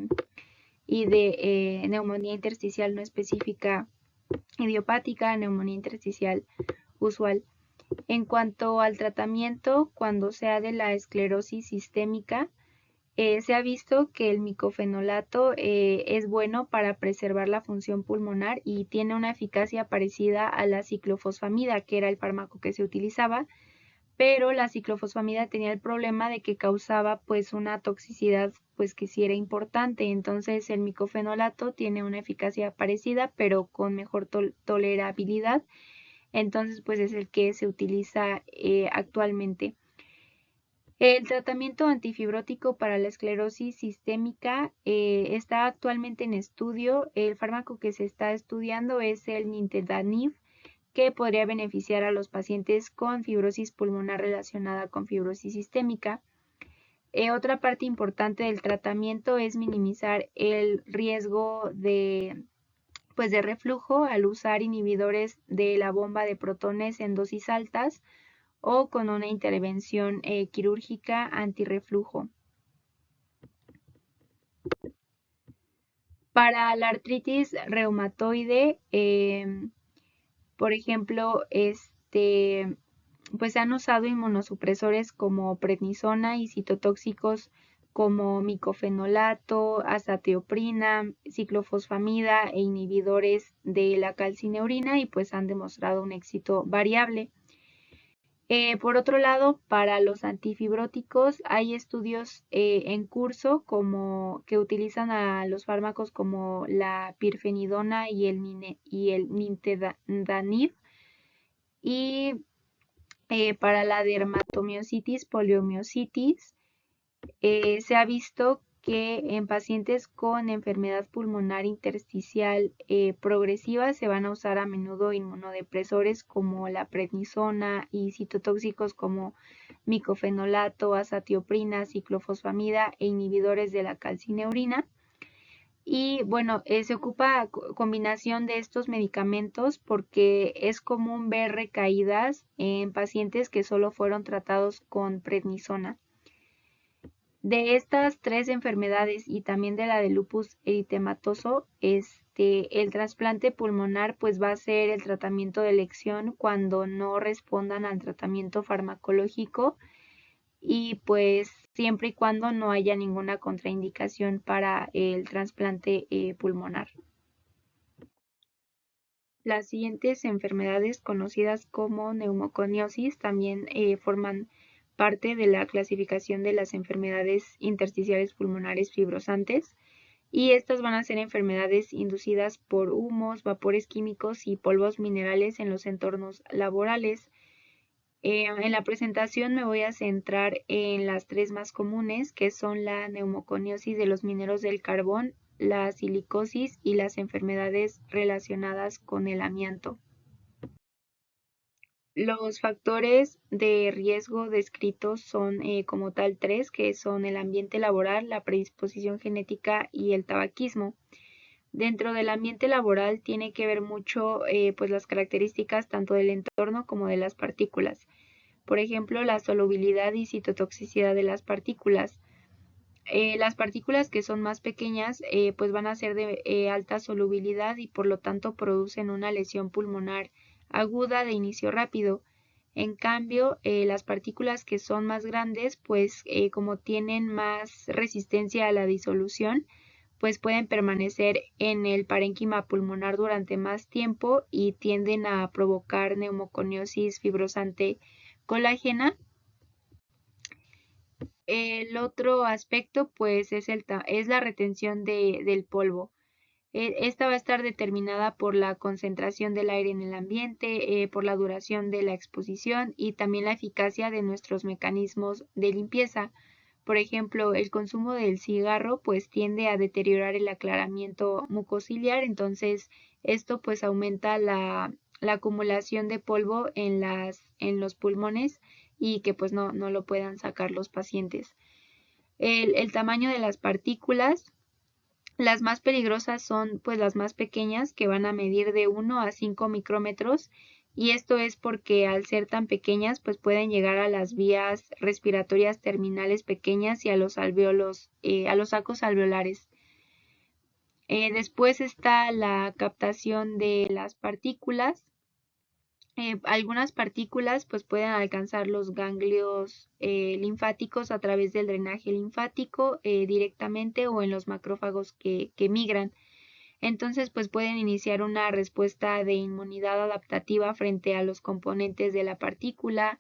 de neumonía intersticial no específica idiopática, neumonía intersticial usual. En cuanto al tratamiento, cuando sea de la esclerosis sistémica, se ha visto que el micofenolato es bueno para preservar la función pulmonar y tiene una eficacia parecida a la ciclofosfamida, que era el fármaco que se utilizaba, pero la ciclofosfamida tenía el problema de que causaba pues una toxicidad pues que sí era importante. Entonces el micofenolato tiene una eficacia parecida pero con mejor tolerabilidad, entonces pues es el que se utiliza actualmente. El tratamiento antifibrótico para la esclerosis sistémica está actualmente en estudio. El fármaco que se está estudiando es el nintedanib, que podría beneficiar a los pacientes con fibrosis pulmonar relacionada con fibrosis sistémica. Otra parte importante del tratamiento es minimizar el riesgo pues de reflujo al usar inhibidores de la bomba de protones en dosis altas o con una intervención quirúrgica antirreflujo. Para la artritis reumatoide, por ejemplo, pues se han usado inmunosupresores como prednisona y citotóxicos como micofenolato, azatioprina, ciclofosfamida e inhibidores de la calcineurina y pues han demostrado un éxito variable. Por otro lado, para los antifibróticos hay estudios en curso que utilizan a los fármacos como la pirfenidona y el nintedanib y Para la dermatomiositis, poliomiositis, se ha visto que en pacientes con enfermedad pulmonar intersticial progresiva se van a usar a menudo inmunodepresores como la prednisona y citotóxicos como micofenolato, azatioprina, ciclofosfamida e inhibidores de la calcineurina. Y bueno, se ocupa combinación de estos medicamentos porque es común ver recaídas en pacientes que solo fueron tratados con prednisona. De estas tres enfermedades y también de la de lupus eritematoso, el trasplante pulmonar pues va a ser el tratamiento de elección cuando no respondan al tratamiento farmacológico y pues siempre y cuando no haya ninguna contraindicación para el trasplante pulmonar. Las siguientes enfermedades conocidas como neumoconiosis también forman parte de la clasificación de las enfermedades intersticiales pulmonares fibrosantes y estas van a ser enfermedades inducidas por humos, vapores químicos y polvos minerales en los entornos laborales. En la presentación me voy a centrar en las tres más comunes, que son la neumoconiosis de los mineros del carbón, la silicosis y las enfermedades relacionadas con el amianto. Los factores de riesgo descritos son como tal tres, que son el ambiente laboral, la predisposición genética y el tabaquismo. Dentro del ambiente laboral tiene que ver mucho pues las características tanto del entorno como de las partículas. Por ejemplo, la solubilidad y citotoxicidad de las partículas. Las partículas que son más pequeñas pues van a ser de alta solubilidad y por lo tanto producen una lesión pulmonar aguda de inicio rápido. En cambio, las partículas que son más grandes pues como tienen más resistencia a la disolución pues pueden permanecer en el parénquima pulmonar durante más tiempo y tienden a provocar neumoconiosis fibrosante colágena. El otro aspecto pues es la retención del polvo. Esta va a estar determinada por la concentración del aire en el ambiente, por la duración de la exposición y también la eficacia de nuestros mecanismos de limpieza. Por ejemplo, el consumo del cigarro pues tiende a deteriorar el aclaramiento mucociliar, entonces esto pues aumenta la acumulación de polvo en los pulmones y que pues no lo puedan sacar los pacientes. El tamaño de las partículas, las más peligrosas son pues las más pequeñas que van a medir de 1 a 5 micrómetros y esto es porque al ser tan pequeñas pues pueden llegar a las vías respiratorias terminales pequeñas y a los alvéolos, a los sacos alveolares. Después está la captación de las partículas. Algunas partículas pues pueden alcanzar los ganglios linfáticos a través del drenaje linfático directamente o en los macrófagos que migran. Entonces pues pueden iniciar una respuesta de inmunidad adaptativa frente a los componentes de la partícula,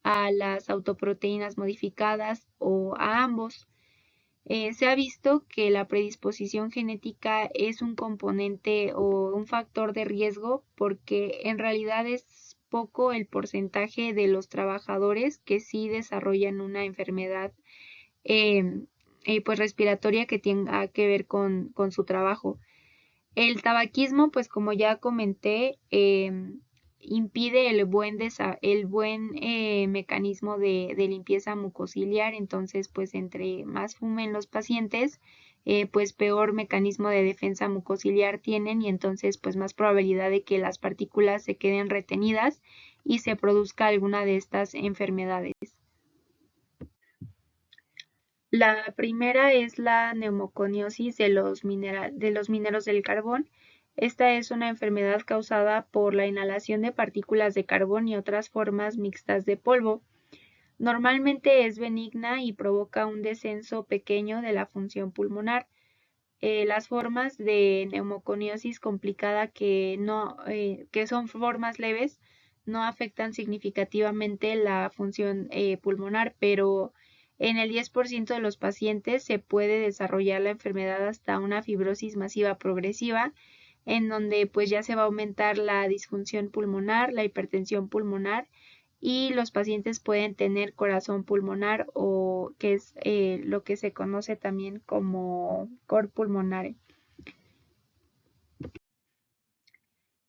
a las autoproteínas modificadas o a ambos. Se ha visto que la predisposición genética es un componente o un factor de riesgo porque en realidad es poco el porcentaje de los trabajadores que sí desarrollan una enfermedad pues respiratoria que tenga que ver con su trabajo. El tabaquismo, pues como ya comenté, impide el buen mecanismo de limpieza mucociliar, entonces pues entre más fumen los pacientes, pues peor mecanismo de defensa mucociliar tienen y entonces pues más probabilidad de que las partículas se queden retenidas y se produzca alguna de estas enfermedades. La primera es la neumoconiosis de los mineros del carbón. Esta es una enfermedad causada por la inhalación de partículas de carbón y otras formas mixtas de polvo. Normalmente es benigna y provoca un descenso pequeño de la función pulmonar. Las formas de neumoconiosis complicada que son formas leves no afectan significativamente la función pulmonar, pero en el 10% de los pacientes se puede desarrollar la enfermedad hasta una fibrosis masiva progresiva, en donde pues ya se va a aumentar la disfunción pulmonar, la hipertensión pulmonar y los pacientes pueden tener corazón pulmonar o que es lo que se conoce también como cor pulmonare.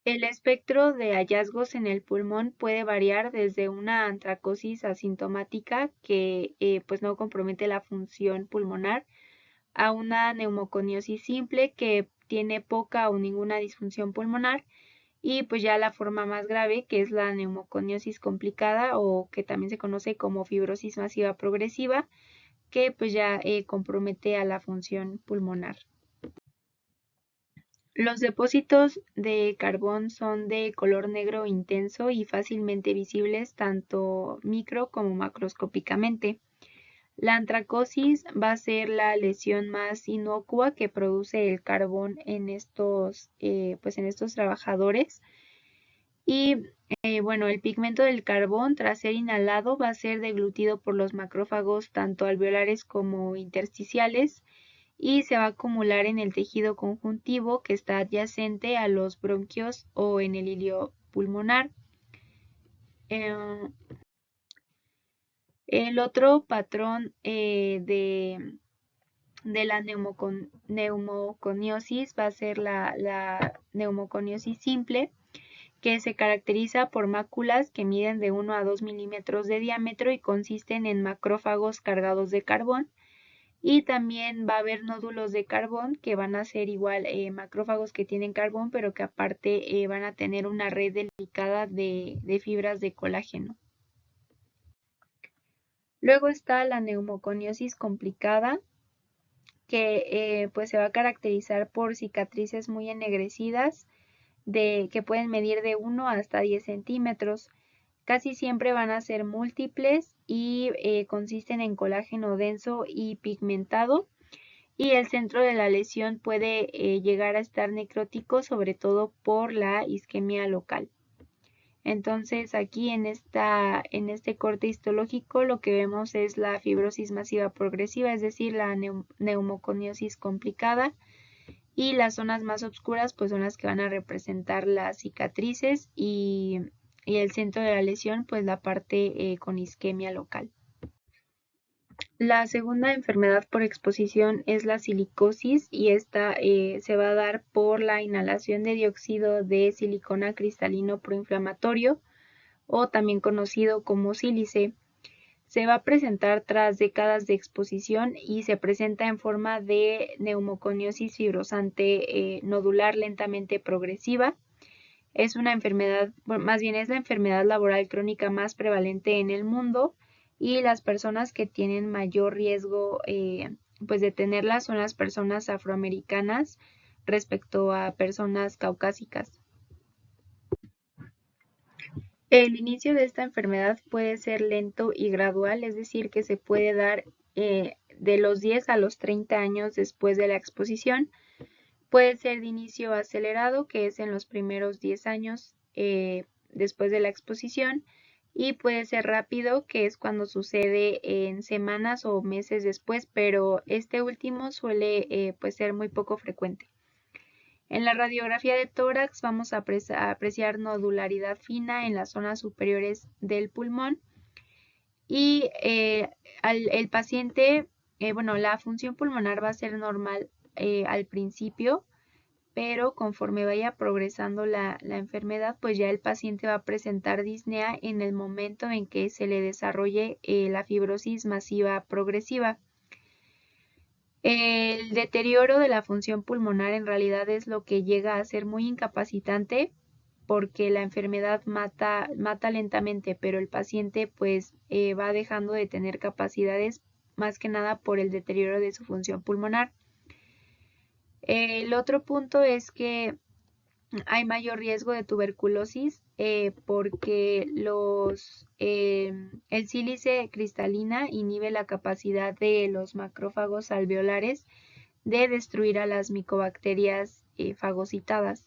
El espectro de hallazgos en el pulmón puede variar desde una antracosis asintomática que pues no compromete la función pulmonar a una neumoconiosis simple que tiene poca o ninguna disfunción pulmonar y pues ya la forma más grave que es la neumoconiosis complicada o que también se conoce como fibrosis masiva progresiva que pues ya compromete a la función pulmonar. Los depósitos de carbón son de color negro intenso y fácilmente visibles tanto micro como macroscópicamente. La antracosis va a ser la lesión más inocua que produce el carbón en estos trabajadores. Y bueno, el pigmento del carbón tras ser inhalado va a ser deglutido por los macrófagos tanto alveolares como intersticiales y se va a acumular en el tejido conjuntivo que está adyacente a los bronquios o en el hilio pulmonar. El otro patrón de la neumoconiosis va a ser la neumoconiosis simple, que se caracteriza por máculas que miden de 1 a 2 milímetros de diámetro y consisten en macrófagos cargados de carbón. Y también va a haber nódulos de carbón que van a ser igual macrófagos que tienen carbón, pero que aparte van a tener una red delicada de fibras de colágeno. Luego está la neumoconiosis complicada, que pues se va a caracterizar por cicatrices muy ennegrecidas que pueden medir de 1 hasta 10 centímetros. Casi siempre van a ser múltiples y consisten en colágeno denso y pigmentado. Y el centro de la lesión puede llegar a estar necrótico, sobre todo por la isquemia local. Entonces aquí en este corte histológico lo que vemos es la fibrosis masiva progresiva, es decir, la neumoconiosis complicada, y las zonas más oscuras pues son las que van a representar las cicatrices y el centro de la lesión pues la parte con isquemia local. La segunda enfermedad por exposición es la silicosis y esta se va a dar por la inhalación de dióxido de silicona cristalino proinflamatorio o también conocido como sílice. Se va a presentar tras décadas de exposición y se presenta en forma de neumoconiosis fibrosante nodular lentamente progresiva. Es una enfermedad, bueno, más bien es la enfermedad laboral crónica más prevalente en el mundo y las personas que tienen mayor riesgo pues de tenerla son las personas afroamericanas respecto a personas caucásicas. El inicio de esta enfermedad puede ser lento y gradual, es decir, que se puede dar de los 10 a los 30 años después de la exposición. Puede ser de inicio acelerado, que es en los primeros 10 años después de la exposición, y puede ser rápido, que es cuando sucede en semanas o meses después, pero este último suele pues ser muy poco frecuente. En la radiografía de tórax vamos a apreciar nodularidad fina en las zonas superiores del pulmón y el paciente, la función pulmonar va a ser normal al principio, pero conforme vaya progresando la enfermedad, pues ya el paciente va a presentar disnea en el momento en que se le desarrolle la fibrosis masiva progresiva. El deterioro de la función pulmonar en realidad es lo que llega a ser muy incapacitante porque la enfermedad mata lentamente, pero el paciente pues va dejando de tener capacidades más que nada por el deterioro de su función pulmonar. El otro punto es que hay mayor riesgo de tuberculosis porque el sílice cristalina inhibe la capacidad de los macrófagos alveolares de destruir a las micobacterias fagocitadas.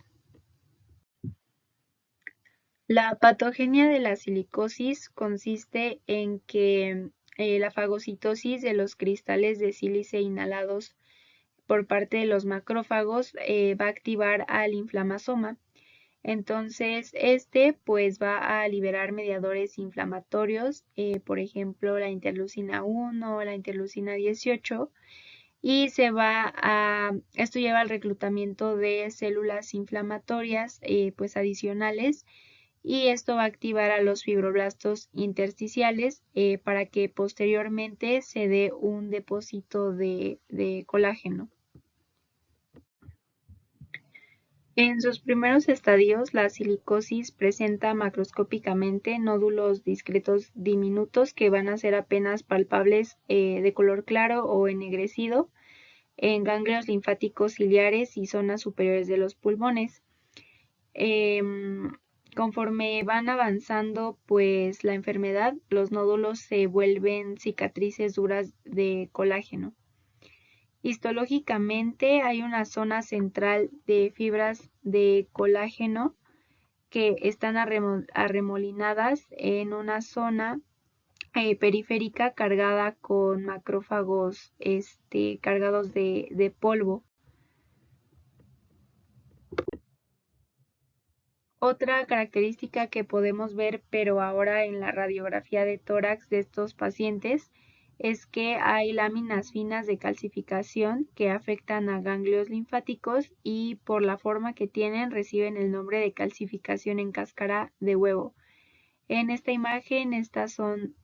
La patogenia de la silicosis consiste en que la fagocitosis de los cristales de sílice inhalados por parte de los macrófagos va a activar al inflamasoma. Entonces, pues va a liberar mediadores inflamatorios, por ejemplo, la interleucina 1 o la interleucina 18, y esto lleva al reclutamiento de células inflamatorias, pues adicionales, y esto va a activar a los fibroblastos intersticiales, para que posteriormente se dé un depósito de colágeno. En sus primeros estadios, la silicosis presenta macroscópicamente nódulos discretos diminutos que van a ser apenas palpables, de color claro o ennegrecido en ganglios linfáticos ciliares y zonas superiores de los pulmones. Em, Conforme van avanzando pues la enfermedad, los nódulos se vuelven cicatrices duras de colágeno. Histológicamente hay una zona central de fibras de colágeno que están arremolinadas en una zona, periférica cargada con macrófagos, cargados de polvo. Otra característica que podemos ver, pero ahora en la radiografía de tórax de estos pacientes, es que hay láminas finas de calcificación que afectan a ganglios linfáticos y por la forma que tienen reciben el nombre de calcificación en cáscara de huevo. En esta imagen, estas son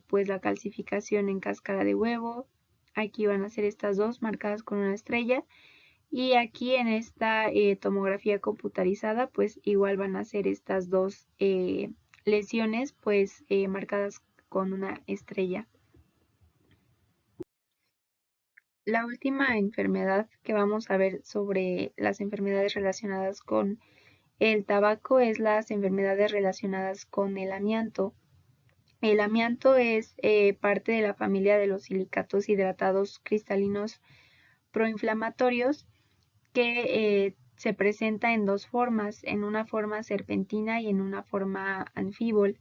pues la calcificación en cáscara de huevo. Aquí van a ser estas dos marcadas con una estrella. Y aquí en esta tomografía computarizada, pues igual van a ser estas dos lesiones, pues marcadas con una estrella. La última enfermedad que vamos a ver sobre las enfermedades relacionadas con el tabaco es las enfermedades relacionadas con el amianto. El amianto es parte de la familia de los silicatos hidratados cristalinos proinflamatorios que se presenta en dos formas, en una forma serpentina y en una forma anfíbol.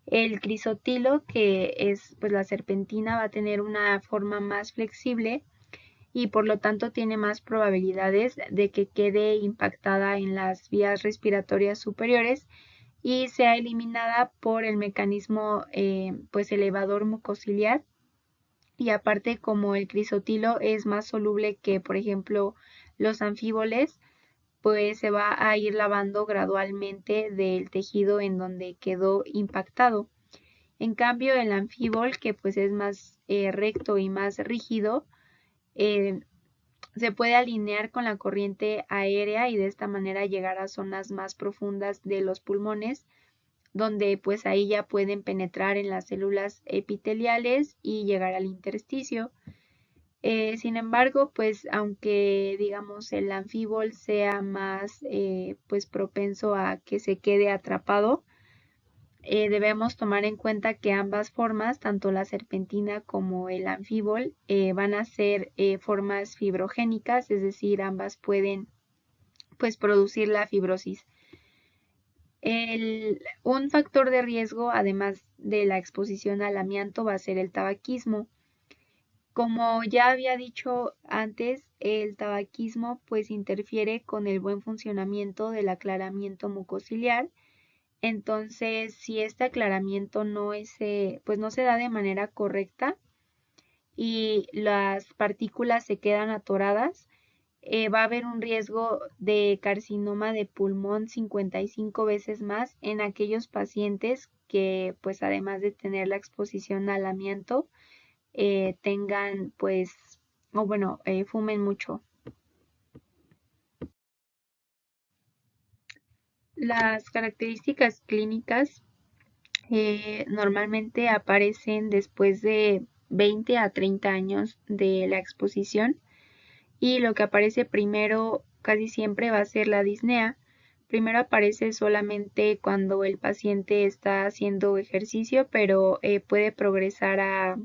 El crisotilo, que es pues la serpentina, va a tener una forma más flexible y por lo tanto tiene más probabilidades de que quede impactada en las vías respiratorias superiores y sea eliminada por el mecanismo pues elevador mucociliar. Y aparte, como el crisotilo es más soluble que por ejemplo los anfíboles, pues se va a ir lavando gradualmente del tejido en donde quedó impactado. En cambio, el anfíbol, que pues es más recto y más rígido, eh, se puede alinear con la corriente aérea y de esta manera llegar a zonas más profundas de los pulmones, donde pues ahí ya pueden penetrar en las células epiteliales y llegar al intersticio. Sin embargo, pues aunque digamos el anfíbol sea más pues propenso a que se quede atrapado, debemos tomar en cuenta que ambas formas, tanto la serpentina como el anfíbol, van a ser formas fibrogénicas, es decir, ambas pueden pues producir la fibrosis. Un factor de riesgo, además de la exposición al amianto, va a ser el tabaquismo. Como ya había dicho antes, el tabaquismo pues interfiere con el buen funcionamiento del aclaramiento mucociliar. Entonces, si este aclaramiento pues no se da de manera correcta y las partículas se quedan atoradas, va a haber un riesgo de carcinoma de pulmón 55 veces más en aquellos pacientes que, pues además de tener la exposición al amianto, tengan, pues, o bueno, fumen mucho. Las características clínicas normalmente aparecen después de 20 a 30 años de la exposición y lo que aparece primero casi siempre va a ser la disnea. Primero aparece solamente cuando el paciente está haciendo ejercicio, pero puede progresar a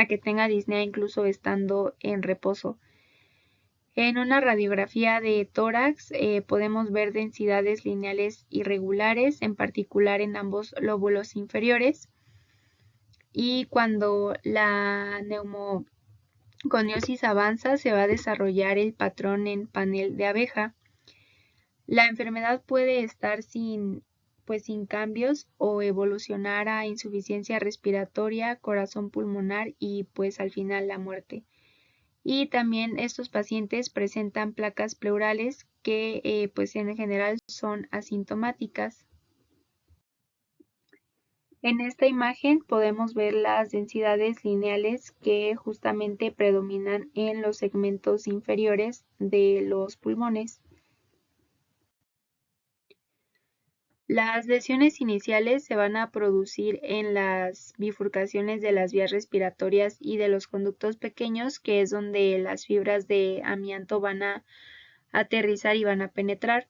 que tenga disnea incluso estando en reposo. En una radiografía de tórax podemos ver densidades lineales irregulares, en particular en ambos lóbulos inferiores. Y cuando la neumoconiosis avanza, se va a desarrollar el patrón en panel de abeja. La enfermedad puede estar sin cambios o evolucionar a insuficiencia respiratoria, corazón pulmonar y pues al final la muerte. Y también estos pacientes presentan placas pleurales que pues en general son asintomáticas. En esta imagen podemos ver las densidades lineales que justamente predominan en los segmentos inferiores de los pulmones. Las lesiones iniciales se van a producir en las bifurcaciones de las vías respiratorias y de los conductos pequeños, que es donde las fibras de amianto van a aterrizar y van a penetrar.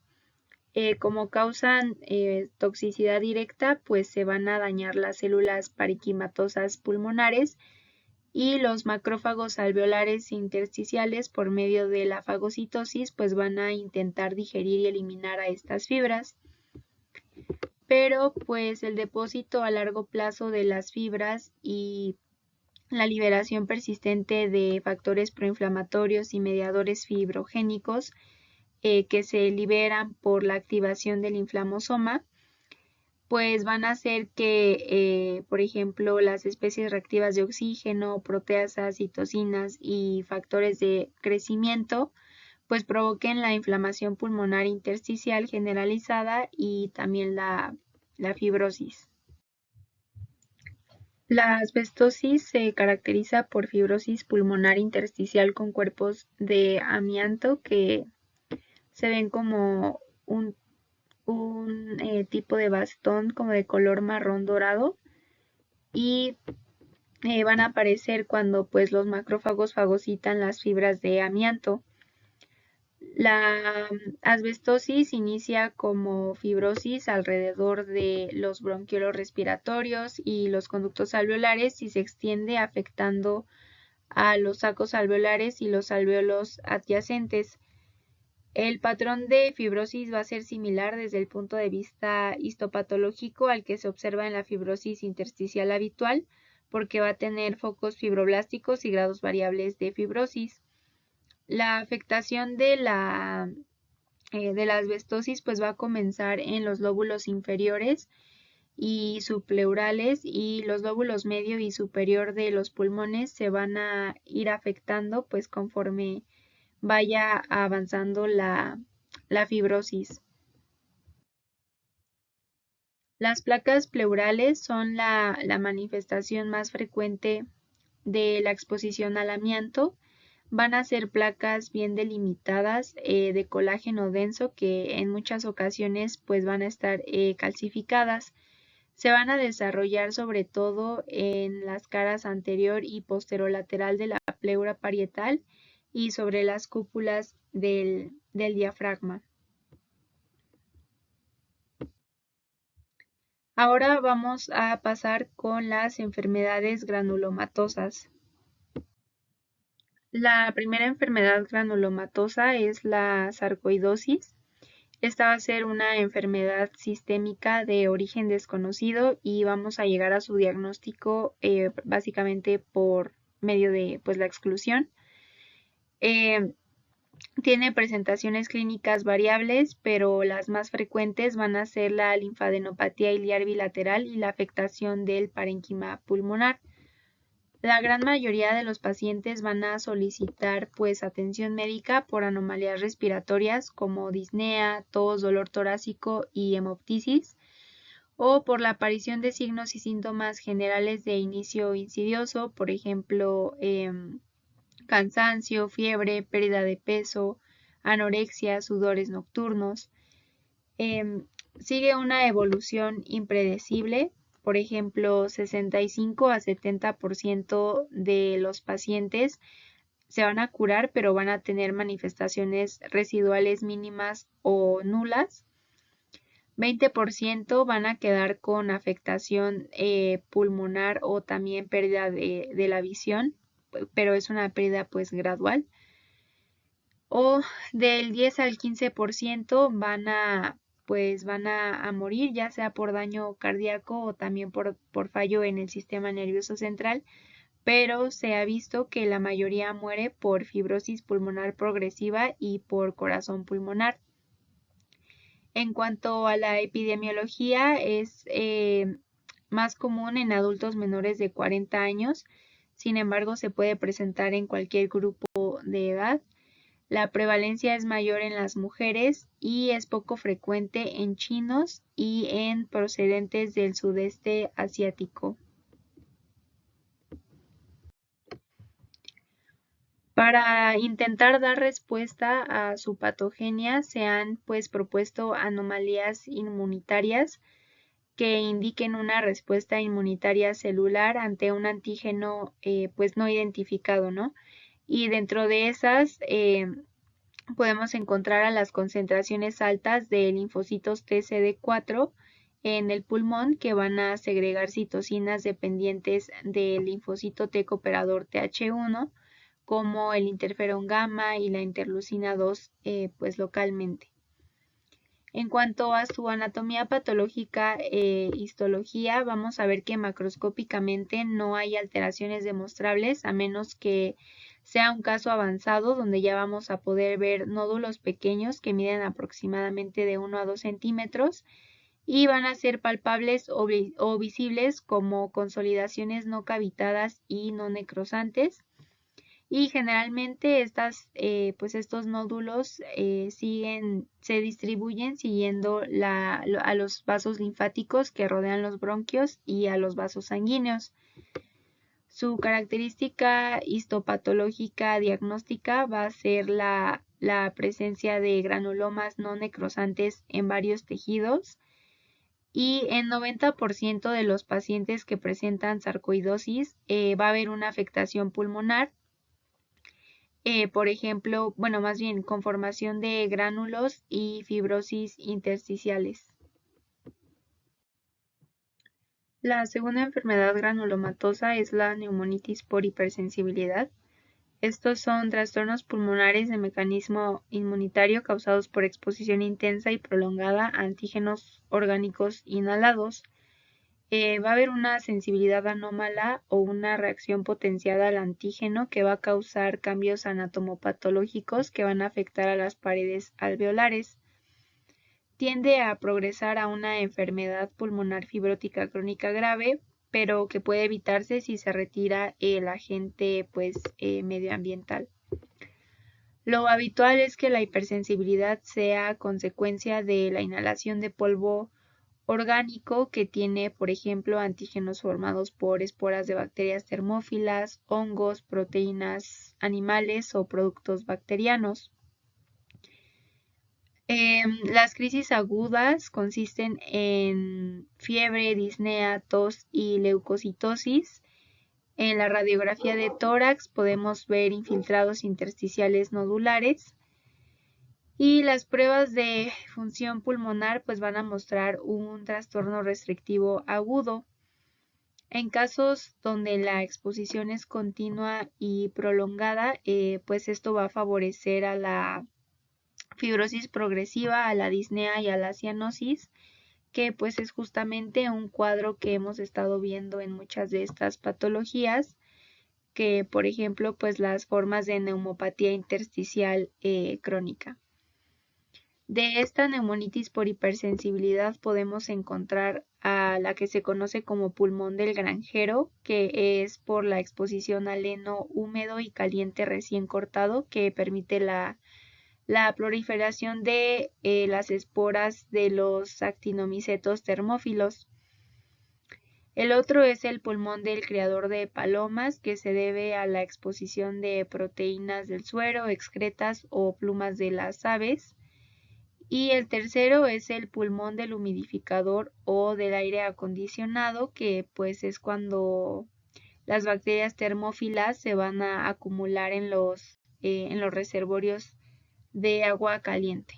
Como causan toxicidad directa, pues se van a dañar las células parenquimatosas pulmonares y los macrófagos alveolares intersticiales por medio de la fagocitosis pues van a intentar digerir y eliminar a estas fibras. Pero pues el depósito a largo plazo de las fibras y la liberación persistente de factores proinflamatorios y mediadores fibrogénicos que se liberan por la activación del inflamosoma, pues van a hacer que, por ejemplo, las especies reactivas de oxígeno, proteasas, citocinas y factores de crecimiento, pues provoquen la inflamación pulmonar intersticial generalizada y también la fibrosis. La asbestosis se caracteriza por fibrosis pulmonar intersticial con cuerpos de amianto que se ven como un tipo de bastón como de color marrón dorado y van a aparecer cuando pues los macrófagos fagocitan las fibras de amianto. La asbestosis inicia como fibrosis alrededor de los bronquiolos respiratorios y los conductos alveolares y se extiende afectando a los sacos alveolares y los alvéolos adyacentes. El patrón de fibrosis va a ser similar desde el punto de vista histopatológico al que se observa en la fibrosis intersticial habitual, porque va a tener focos fibroblásticos y grados variables de fibrosis. La afectación de la asbestosis pues va a comenzar en los lóbulos inferiores y subpleurales, y los lóbulos medio y superior de los pulmones se van a ir afectando pues conforme vaya avanzando la fibrosis. Las placas pleurales son la manifestación más frecuente de la exposición al amianto. Van a ser placas bien delimitadas de colágeno denso que en muchas ocasiones pues van a estar calcificadas. Se van a desarrollar sobre todo en las caras anterior y posterolateral de la pleura parietal y sobre las cúpulas del diafragma. Ahora vamos a pasar con las enfermedades granulomatosas. La primera enfermedad granulomatosa es la sarcoidosis. Esta va a ser una enfermedad sistémica de origen desconocido y vamos a llegar a su diagnóstico básicamente por medio de pues, la exclusión. Tiene presentaciones clínicas variables, pero las más frecuentes van a ser la linfadenopatía iliar bilateral y la afectación del parénquima pulmonar. La gran mayoría de los pacientes van a solicitar pues atención médica por anomalías respiratorias como disnea, tos, dolor torácico y hemoptisis, o por la aparición de signos y síntomas generales de inicio insidioso, por ejemplo, cansancio, fiebre, pérdida de peso, anorexia, sudores nocturnos. Sigue una evolución impredecible. Por ejemplo, 65 a 70% de los pacientes se van a curar, pero van a tener manifestaciones residuales mínimas o nulas. 20% van a quedar con afectación pulmonar o también pérdida de la visión, pero es una pérdida pues gradual. O del 10 al 15% van a morir, ya sea por daño cardíaco o también por fallo en el sistema nervioso central, pero se ha visto que la mayoría muere por fibrosis pulmonar progresiva y por corazón pulmonar. En cuanto a la epidemiología, es más común en adultos menores de 40 años, sin embargo se puede presentar en cualquier grupo de edad. La prevalencia es mayor en las mujeres y es poco frecuente en chinos y en procedentes del sudeste asiático. Para intentar dar respuesta a su patogenia, se han pues propuesto anomalías inmunitarias que indiquen una respuesta inmunitaria celular ante un antígeno pues no identificado, ¿no? Y dentro de esas podemos encontrar a las concentraciones altas de linfocitos TCD4 en el pulmón que van a segregar citocinas dependientes del linfocito T cooperador TH1 como el interferón gamma y la interleucina 2 pues localmente. En cuanto a su anatomía patológica e histología, vamos a ver que macroscópicamente no hay alteraciones demostrables a menos que sea un caso avanzado donde ya vamos a poder ver nódulos pequeños que miden aproximadamente de 1 a 2 centímetros y van a ser palpables o visibles como consolidaciones no cavitadas y no necrosantes. Y generalmente pues estos nódulos se distribuyen siguiendo a los vasos linfáticos que rodean los bronquios y a los vasos sanguíneos. Su característica histopatológica diagnóstica va a ser la presencia de granulomas no necrosantes en varios tejidos y en 90% de los pacientes que presentan sarcoidosis va a haber una afectación pulmonar. Por ejemplo, bueno, más bien con formación de gránulos y fibrosis intersticiales. La segunda enfermedad granulomatosa es la neumonitis por hipersensibilidad. Estos son trastornos pulmonares de mecanismo inmunitario causados por exposición intensa y prolongada a antígenos orgánicos inhalados. Va a haber una sensibilidad anómala o una reacción potenciada al antígeno que va a causar cambios anatomopatológicos que van a afectar a las paredes alveolares. Tiende a progresar a una enfermedad pulmonar fibrótica crónica grave, pero que puede evitarse si se retira el agente medioambiental. Lo habitual es que la hipersensibilidad sea consecuencia de la inhalación de polvo orgánico que tiene, por ejemplo, antígenos formados por esporas de bacterias termófilas, hongos, proteínas animales o productos bacterianos. Las crisis agudas consisten en fiebre, disnea, tos y leucocitosis. En la radiografía de tórax podemos ver infiltrados intersticiales nodulares. Y las pruebas de función pulmonar pues van a mostrar un trastorno restrictivo agudo. En casos donde la exposición es continua y prolongada, pues esto va a favorecer a la fibrosis progresiva, a la disnea y a la cianosis, que pues es justamente un cuadro que hemos estado viendo en muchas de estas patologías, que por ejemplo pues las formas de neumopatía intersticial crónica. De esta neumonitis por hipersensibilidad podemos encontrar a la que se conoce como pulmón del granjero, que es por la exposición al heno húmedo y caliente recién cortado, que permite la proliferación de las esporas de los actinomicetos termófilos. El otro es el pulmón del criador de palomas, que se debe a la exposición de proteínas del suero, excretas o plumas de las aves. Y el tercero es el pulmón del humidificador o del aire acondicionado, que pues es cuando las bacterias termófilas se van a acumular en los reservorios de agua caliente.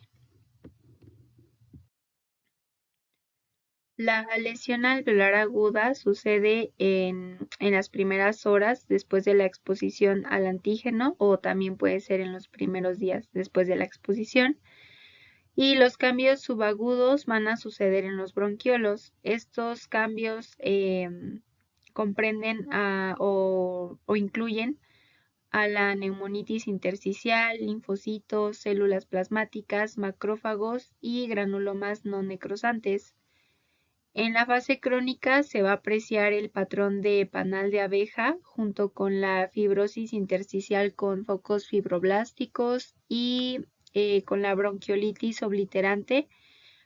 La lesión alveolar aguda sucede en las primeras horas después de la exposición al antígeno o también puede ser en los primeros días después de la exposición. Y los cambios subagudos van a suceder en los bronquiolos. Estos cambios comprenden o incluyen a la neumonitis intersticial, linfocitos, células plasmáticas, macrófagos y granulomas no necrosantes. En la fase crónica se va a apreciar el patrón de panal de abeja junto con la fibrosis intersticial con focos fibroblásticos y con la bronquiolitis obliterante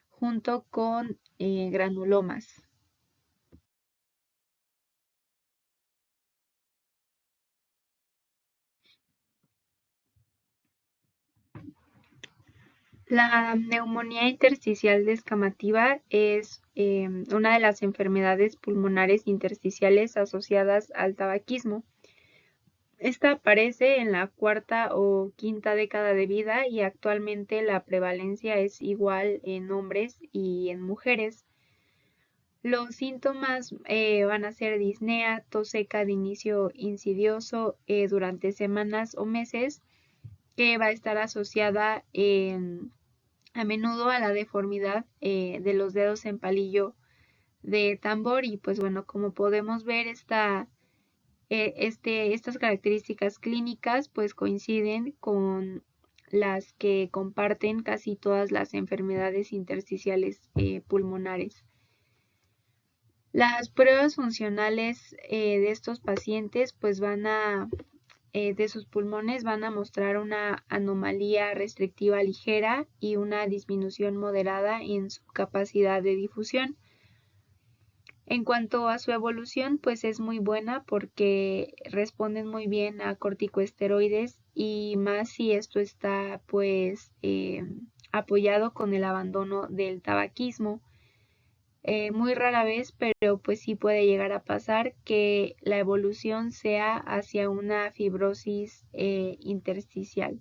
junto con granulomas. La neumonía intersticial descamativa es una de las enfermedades pulmonares intersticiales asociadas al tabaquismo. Esta aparece en la cuarta o quinta década de vida y actualmente la prevalencia es igual en hombres y en mujeres. Los síntomas van a ser disnea, tos seca de inicio insidioso durante semanas o meses, que va a estar asociada a menudo a la deformidad de los dedos en palillo de tambor y pues bueno, como podemos ver estas características clínicas pues coinciden con las que comparten casi todas las enfermedades intersticiales pulmonares. Las pruebas funcionales de estos pacientes pues de sus pulmones van a mostrar una anomalía restrictiva ligera y una disminución moderada en su capacidad de difusión. En cuanto a su evolución, pues es muy buena porque responden muy bien a corticosteroides y más si esto está pues apoyado con el abandono del tabaquismo. Muy rara vez, pero pues sí puede llegar a pasar que la evolución sea hacia una fibrosis intersticial.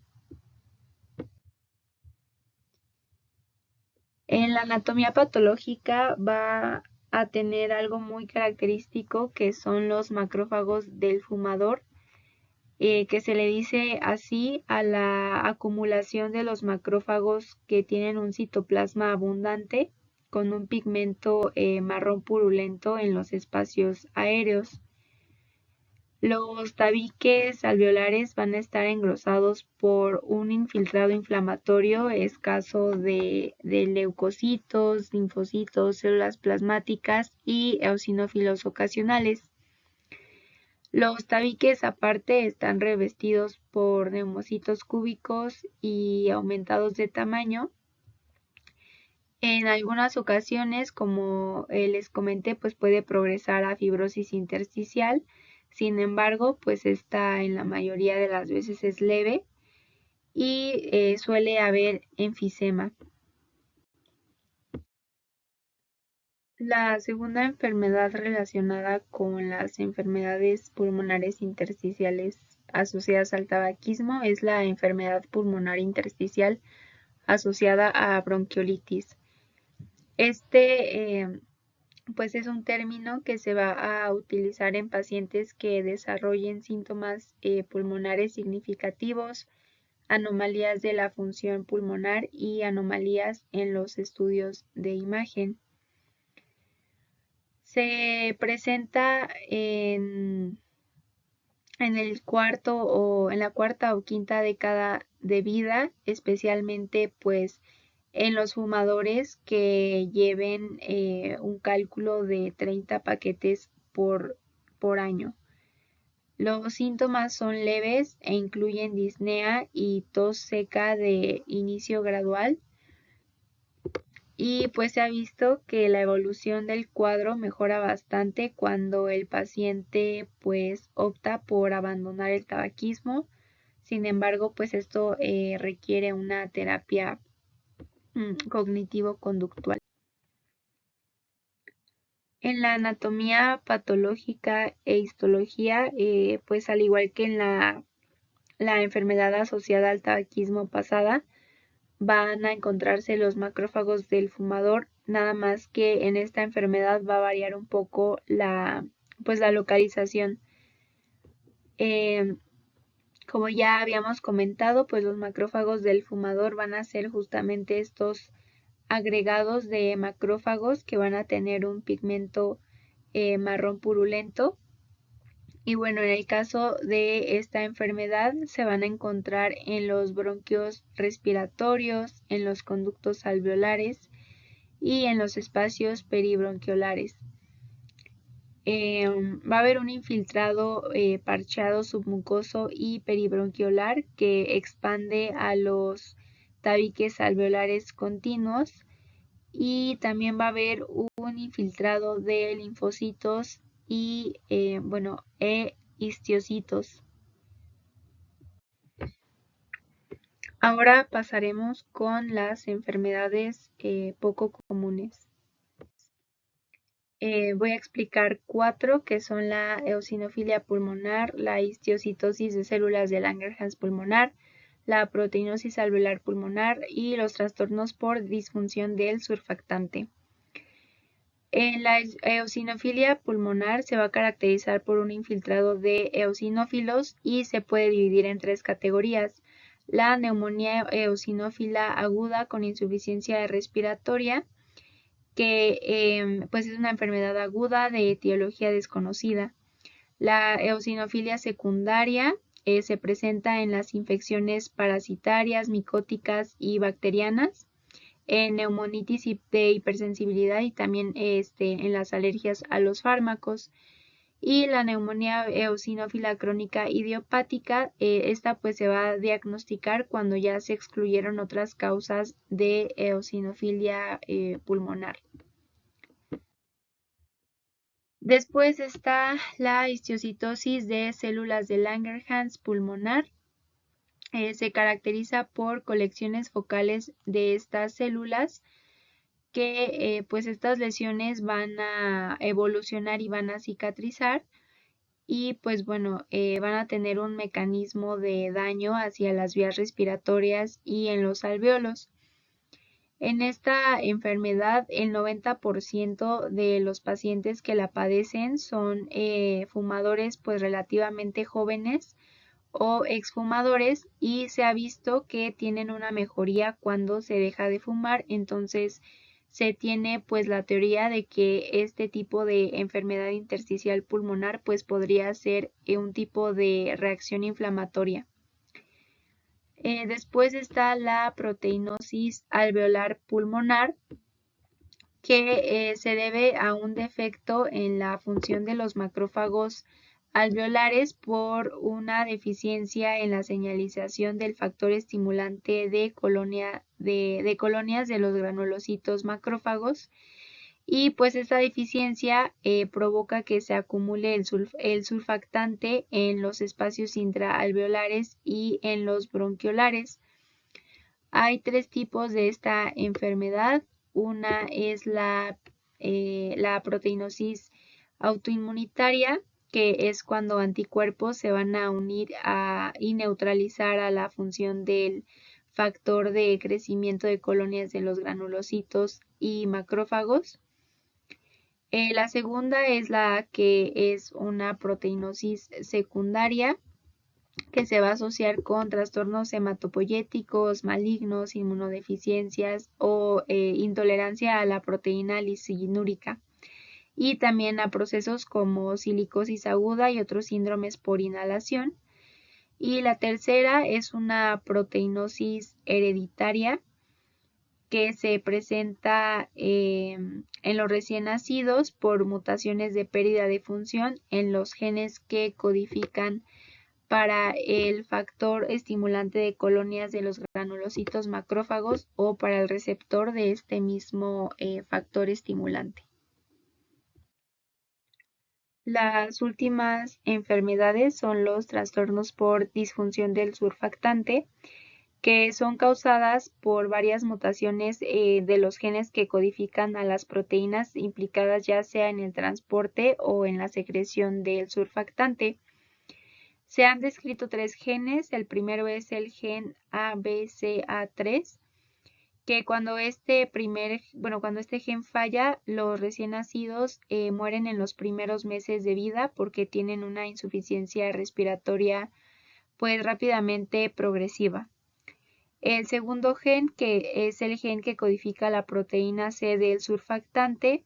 En la anatomía patológica va a tener algo muy característico que son los macrófagos del fumador, que se le dice así a la acumulación de los macrófagos que tienen un citoplasma abundante con un pigmento marrón purulento en los espacios aéreos. Los tabiques alveolares van a estar engrosados por un infiltrado inflamatorio escaso de leucocitos, linfocitos, células plasmáticas y eosinófilos ocasionales. Los tabiques aparte están revestidos por neumocitos cúbicos y aumentados de tamaño. En algunas ocasiones, como les comenté, pues puede progresar a fibrosis intersticial. Sin embargo, pues esta en la mayoría de las veces es leve y suele haber enfisema. La segunda enfermedad relacionada con las enfermedades pulmonares intersticiales asociadas al tabaquismo es la enfermedad pulmonar intersticial asociada a bronquiolitis. Pues es un término que se va a utilizar en pacientes que desarrollen síntomas pulmonares significativos, anomalías de la función pulmonar y anomalías en los estudios de imagen. Se presenta en el en la cuarta o quinta década de vida, especialmente pues en los fumadores que lleven un cálculo de 30 paquetes por año. Los síntomas son leves e incluyen disnea y tos seca de inicio gradual. Y pues se ha visto que la evolución del cuadro mejora bastante cuando el paciente pues opta por abandonar el tabaquismo. Sin embargo, pues esto requiere una terapia cognitivo-conductual. En la anatomía patológica e histología, pues al igual que en la enfermedad asociada al tabaquismo pasada, van a encontrarse los macrófagos del fumador, nada más que en esta enfermedad va a variar un poco la localización. Como ya habíamos comentado, pues los macrófagos del fumador van a ser justamente estos agregados de macrófagos que van a tener un pigmento marrón purulento Y bueno, en el caso de esta enfermedad se van a encontrar en los bronquios respiratorios, en los conductos alveolares y en los espacios peribronquiolares. Va a haber un infiltrado parcheado submucoso y peribronquiolar que expande a los tabiques alveolares continuos, y también va a haber un infiltrado de linfocitos y histocitos. Ahora pasaremos con las enfermedades poco comunes. Voy a explicar 4, que son la eosinofilia pulmonar, la histiocytosis de células de Langerhans pulmonar, la proteinosis alveolar pulmonar y los trastornos por disfunción del surfactante. En la eosinofilia pulmonar se va a caracterizar por un infiltrado de eosinófilos y se puede dividir en 3 categorías: la neumonía eosinófila aguda con insuficiencia respiratoria, que pues es una enfermedad aguda de etiología desconocida. La eosinofilia secundaria se presenta en las infecciones parasitarias, micóticas y bacterianas, en neumonitis de hipersensibilidad y también en las alergias a los fármacos. Y la neumonía eosinófila crónica idiopática, esta pues se va a diagnosticar cuando ya se excluyeron otras causas de eosinofilia pulmonar. Después está la histiocytosis de células de Langerhans pulmonar. Se caracteriza por colecciones focales de estas células, que pues estas lesiones van a evolucionar y van a cicatrizar, y pues bueno, van a tener un mecanismo de daño hacia las vías respiratorias y en los alvéolos. En esta enfermedad, el 90% de los pacientes que la padecen son fumadores pues relativamente jóvenes o exfumadores, y se ha visto que tienen una mejoría cuando se deja de fumar. Entonces se tiene pues la teoría de que este tipo de enfermedad intersticial pulmonar pues podría ser un tipo de reacción inflamatoria. Después está la proteinosis alveolar pulmonar, que se debe a un defecto en la función de los macrófagos alveolares por una deficiencia en la señalización del factor estimulante de colonias de los granulocitos macrófagos, y pues esta deficiencia provoca que se acumule el surfactante en los espacios intraalveolares y en los bronquiolares. Hay 3 tipos de esta enfermedad. Una es la proteinosis autoinmunitaria, que es cuando anticuerpos se van a unir y neutralizar a la función del factor de crecimiento de colonias de los granulocitos y macrófagos. La segunda es la que es una proteinosis secundaria, que se va a asociar con trastornos hematopoyéticos, malignos, inmunodeficiencias o intolerancia a la proteína lisinúrica, y también a procesos como silicosis aguda y otros síndromes por inhalación. Y la tercera es una proteinosis hereditaria, que se presenta en los recién nacidos por mutaciones de pérdida de función en los genes que codifican para el factor estimulante de colonias de los granulocitos macrófagos o para el receptor de este mismo factor estimulante. Las últimas enfermedades son los trastornos por disfunción del surfactante, que son causadas por varias mutaciones de los genes que codifican a las proteínas implicadas ya sea en el transporte o en la secreción del surfactante. Se han descrito 3 genes. El primero es el gen ABCA3, que cuando este gen falla, los recién nacidos mueren en los primeros meses de vida porque tienen una insuficiencia respiratoria pues rápidamente progresiva. El segundo gen, que es el gen que codifica la proteína C del surfactante,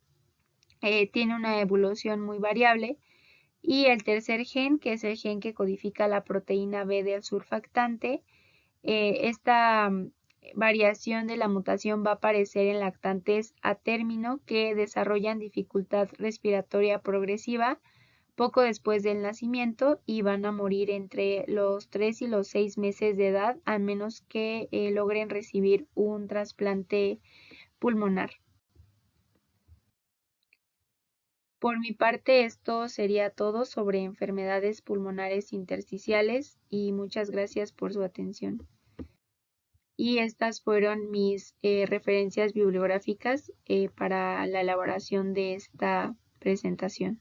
tiene una evolución muy variable, Y el tercer gen, que es el gen que codifica la proteína B del surfactante, esta variación de la mutación va a aparecer en lactantes a término que desarrollan dificultad respiratoria progresiva poco después del nacimiento y van a morir entre los 3 y los 6 meses de edad, a menos que logren recibir un trasplante pulmonar. Por mi parte, esto sería todo sobre enfermedades pulmonares intersticiales y muchas gracias por su atención. Y estas fueron mis referencias bibliográficas para la elaboración de esta presentación.